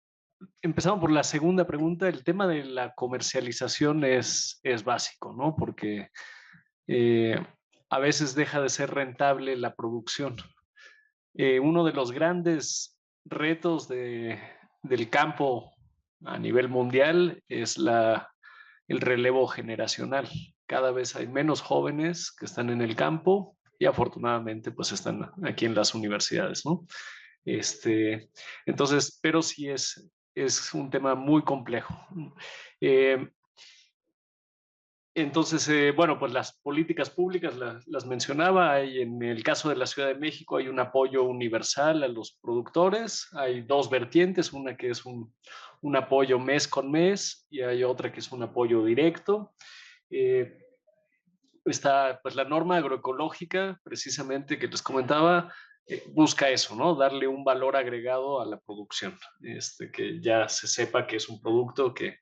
empezamos por la segunda pregunta. El tema de la comercialización es básico, ¿no? Porque a veces deja de ser rentable la producción. Uno de los grandes retos del campo a nivel mundial es el relevo generacional. Cada vez hay menos jóvenes que están en el campo y afortunadamente pues están aquí en las universidades, ¿no? Entonces, pero sí es un tema muy complejo. Eh, entonces, bueno, pues las políticas públicas las mencionaba. En el caso de la Ciudad de México hay un apoyo universal a los productores. Hay dos vertientes, una que es un apoyo mes con mes y hay otra que es un apoyo directo. Está pues la norma agroecológica, precisamente que les comentaba, busca eso, ¿no? Darle un valor agregado a la producción, que ya se sepa que es un producto que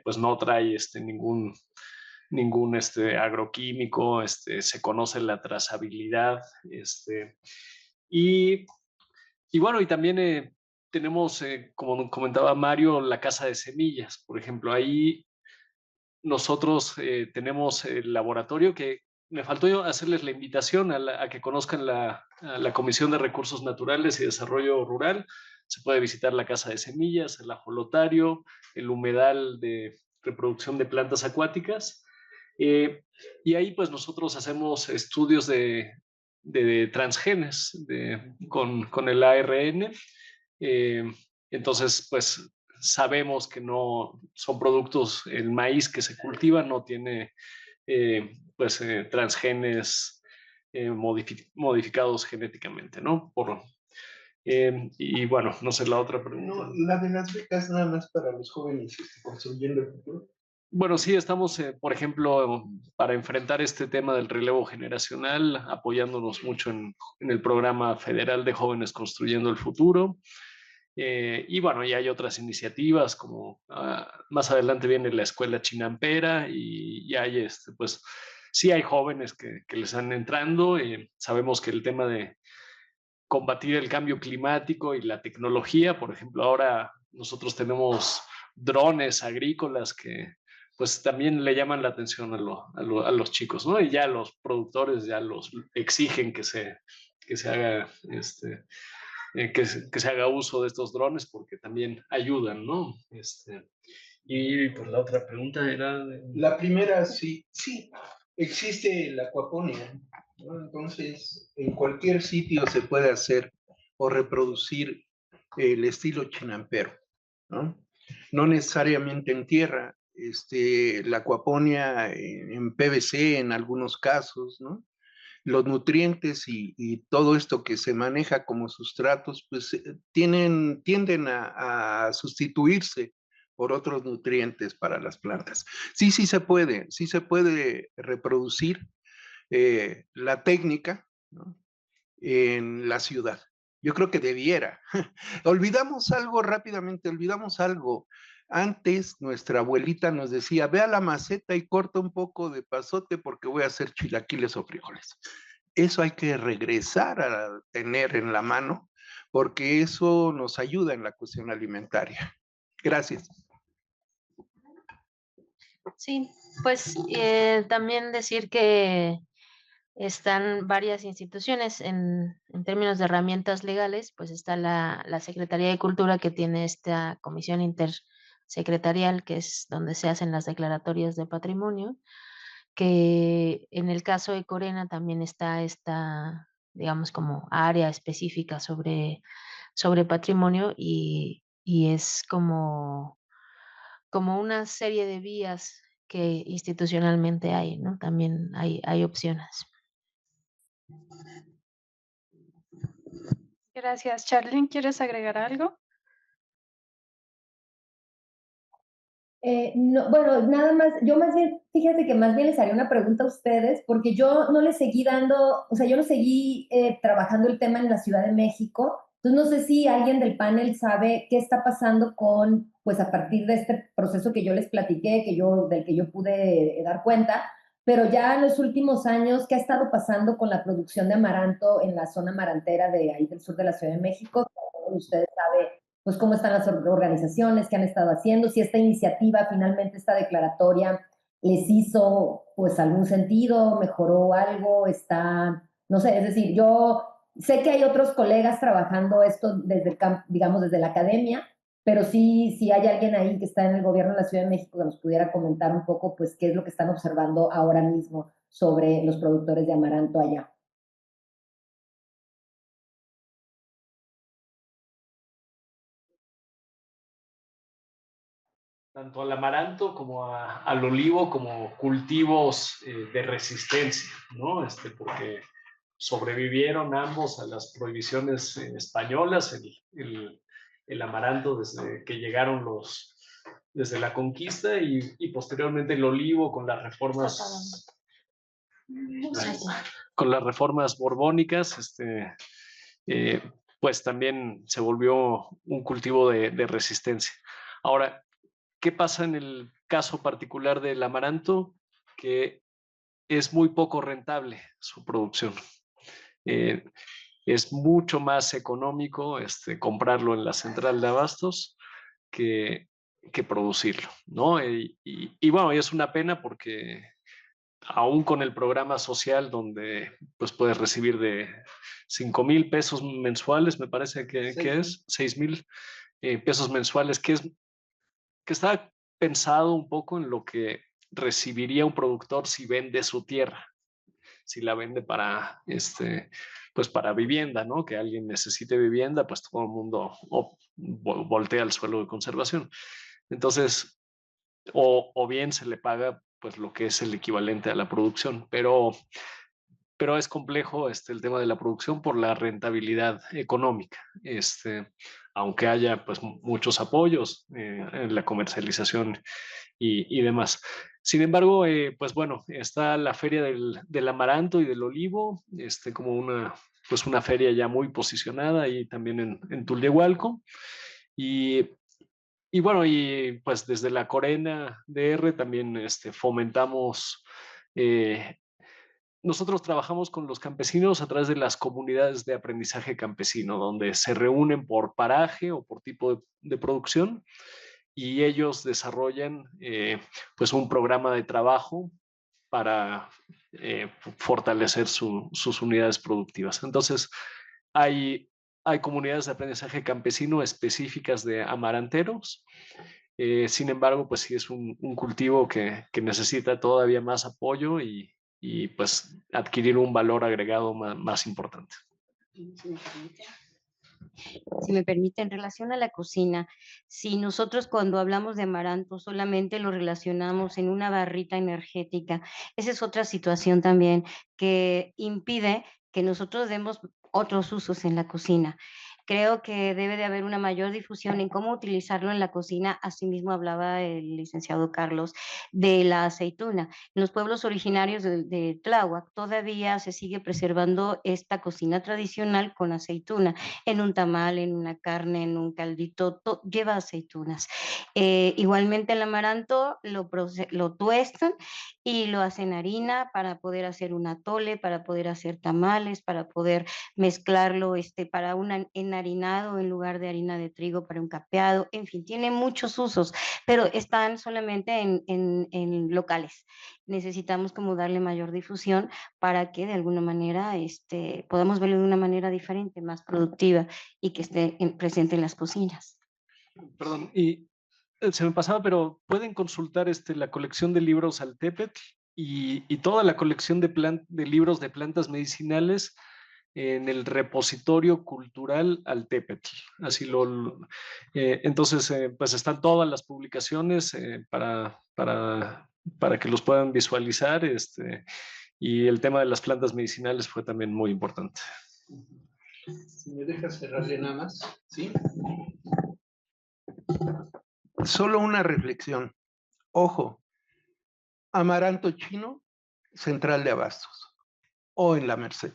pues no trae ningún agroquímico, se conoce la trazabilidad, y, y bueno, y también tenemos, como comentaba Mario, la casa de semillas, por ejemplo, ahí nosotros tenemos el laboratorio que me faltó hacerles la invitación a que conozcan a la Comisión de Recursos Naturales y Desarrollo Rural. Se puede visitar la casa de semillas, el ajolotario, el humedal de reproducción de plantas acuáticas. Y ahí pues nosotros hacemos estudios de transgenes con el ARN. Eh, entonces, pues sabemos que no son productos, el maíz que se cultiva no tiene transgenes modificados genéticamente, ¿no? Y bueno, no sé la otra pregunta. No, la de las becas nada más para los jóvenes construyendo el futuro. Bueno, sí, estamos, por ejemplo, para enfrentar este tema del relevo generacional, apoyándonos mucho en el programa federal de Jóvenes Construyendo el Futuro. Y bueno, y hay otras iniciativas como más adelante viene la escuela chinampera y hay pues sí hay jóvenes que les están entrando. Sabemos que el tema de combatir el cambio climático y la tecnología, por ejemplo, ahora nosotros tenemos drones agrícolas que pues también le llaman la atención a los chicos, ¿no? Y ya los productores ya los exigen que se haga que se haga uso de estos drones porque también ayudan, ¿no? Y pues la otra pregunta era... La primera, sí, existe la acuaponia, ¿no? Entonces, en cualquier sitio se puede hacer o reproducir el estilo chinampero, ¿no? No necesariamente en tierra, la acuaponia en PVC en algunos casos, ¿no? Los nutrientes y todo esto que se maneja como sustratos, pues tienden a sustituirse por otros nutrientes para las plantas. Sí se puede reproducir la técnica, ¿no? En la ciudad. Yo creo que debiera. Olvidamos algo rápidamente, olvidamos algo. Antes nuestra abuelita nos decía, ve a la maceta y corta un poco de pasote porque voy a hacer chilaquiles o frijoles. Eso hay que regresar a tener en la mano porque eso nos ayuda en la cuestión alimentaria. Gracias. Sí, pues también decir que están varias instituciones en términos de herramientas legales, pues está la Secretaría de Cultura que tiene esta comisión intersecretarial, que es donde se hacen las declaratorias de patrimonio, que en el caso de Corena también está esta, digamos, como área específica sobre patrimonio y es como como una serie de vías que institucionalmente hay, ¿no? También hay opciones. Gracias. Charlene, ¿quieres agregar algo? No, bueno, nada más, yo más bien, fíjate que más bien les haría una pregunta a ustedes, porque yo no les seguí dando, o sea, yo no seguí trabajando el tema en la Ciudad de México, entonces no sé si alguien del panel sabe qué está pasando con, pues a partir de este proceso que yo les platiqué, del que yo pude dar cuenta, pero ya en los últimos años, ¿qué ha estado pasando con la producción de amaranto en la zona amarantera de ahí del sur de la Ciudad de México? Ustedes saben pues cómo están las organizaciones, qué han estado haciendo, si esta iniciativa, finalmente esta declaratoria, les hizo pues algún sentido, mejoró algo, está, no sé, es decir, yo sé que hay otros colegas trabajando esto desde el campo, digamos, desde la academia, pero sí, si hay alguien ahí que está en el gobierno de la Ciudad de México que nos pudiera comentar un poco, pues, qué es lo que están observando ahora mismo sobre los productores de amaranto allá. Tanto al amaranto como al olivo como cultivos de resistencia, ¿no? Porque sobrevivieron ambos a las prohibiciones españolas, el amaranto desde que llegaron desde la conquista y posteriormente el olivo con las reformas borbónicas, pues también se volvió un cultivo de resistencia. Ahora, ¿qué pasa en el caso particular del amaranto? Que es muy poco rentable su producción. Es mucho más económico comprarlo en la central de abastos que producirlo, ¿no? Y bueno, es una pena porque aún con el programa social donde pues puedes recibir de 5,000 pesos mensuales, me parece que es 6,000 pesos mensuales, que está pensado un poco en lo que recibiría un productor si vende su tierra, si la vende para, pues para vivienda, ¿no? Que alguien necesite vivienda, pues todo el mundo voltea al suelo de conservación. Entonces, o bien se le paga pues lo que es el equivalente a la producción, pero es complejo el tema de la producción por la rentabilidad económica, aunque haya pues muchos apoyos en la comercialización y demás. Sin embargo, pues bueno, está la feria del amaranto y del olivo, como pues una feria ya muy posicionada y también en Tulyehualco. Y bueno, y pues desde la Corena DR también fomentamos nosotros trabajamos con los campesinos a través de las comunidades de aprendizaje campesino, donde se reúnen por paraje o por tipo de producción y ellos desarrollan pues un programa de trabajo para fortalecer sus unidades productivas. Entonces, hay comunidades de aprendizaje campesino específicas de amaranteros. Sin embargo, pues sí es un cultivo que necesita todavía más apoyo y pues adquirir un valor agregado más importante. Si me permite, en relación a la cocina, si nosotros cuando hablamos de amaranto solamente lo relacionamos en una barrita energética, esa es otra situación también que impide que nosotros demos otros usos en la cocina. Creo que debe de haber una mayor difusión en cómo utilizarlo en la cocina. Asimismo, hablaba el licenciado Carlos de la aceituna. En los pueblos originarios de Tláhuac todavía se sigue preservando esta cocina tradicional con aceituna en un tamal, en una carne, en un caldito, lleva aceitunas. Igualmente el amaranto lo tuestan y lo hacen harina para poder hacer un atole, para poder hacer tamales, para poder mezclarlo para un enharinado en lugar de harina de trigo, para un capeado, en fin, tiene muchos usos, pero están solamente en locales. Necesitamos como darle mayor difusión para que de alguna manera podamos verlo de una manera diferente, más productiva y que esté presente en las cocinas. Perdón, y se me pasaba, pero pueden consultar la colección de libros Altépetl y toda la colección de libros de plantas medicinales en el repositorio cultural Altépetl. Así entonces, pues están todas las publicaciones para que los puedan visualizar. Y el tema de las plantas medicinales fue también muy importante. Si me dejas cerrarle nada más, ¿sí? Solo una reflexión. Ojo, amaranto chino, central de abastos, o en la Merced.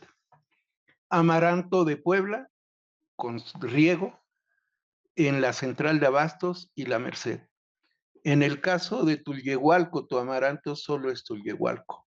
Amaranto de Puebla, con riego, en la central de abastos y la Merced. En el caso de Tulyehualco, tu amaranto solo es Tulyehualco.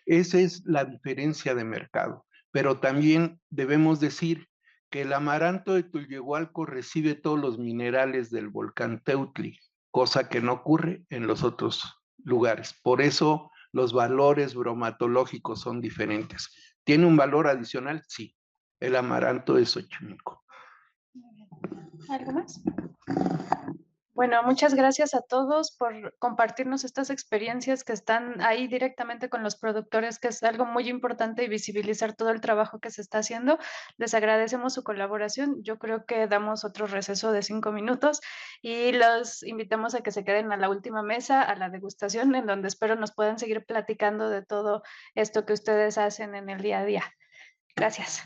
Esa es la diferencia de mercado. Pero también debemos decir que el amaranto de Tulyehualco recibe todos los minerales del volcán Teutli, cosa que no ocurre en los otros lugares. Por eso los valores bromatológicos son diferentes. ¿Tiene un valor adicional? Sí. El amaranto de Xochimilco. ¿Algo más? Bueno, muchas gracias a todos por compartirnos estas experiencias que están ahí directamente con los productores, que es algo muy importante, y visibilizar todo el trabajo que se está haciendo. Les agradecemos su colaboración. Yo creo que damos otro receso de 5 minutos y los invitamos a que se queden a la última mesa, a la degustación, en donde espero nos puedan seguir platicando de todo esto que ustedes hacen en el día a día. Gracias.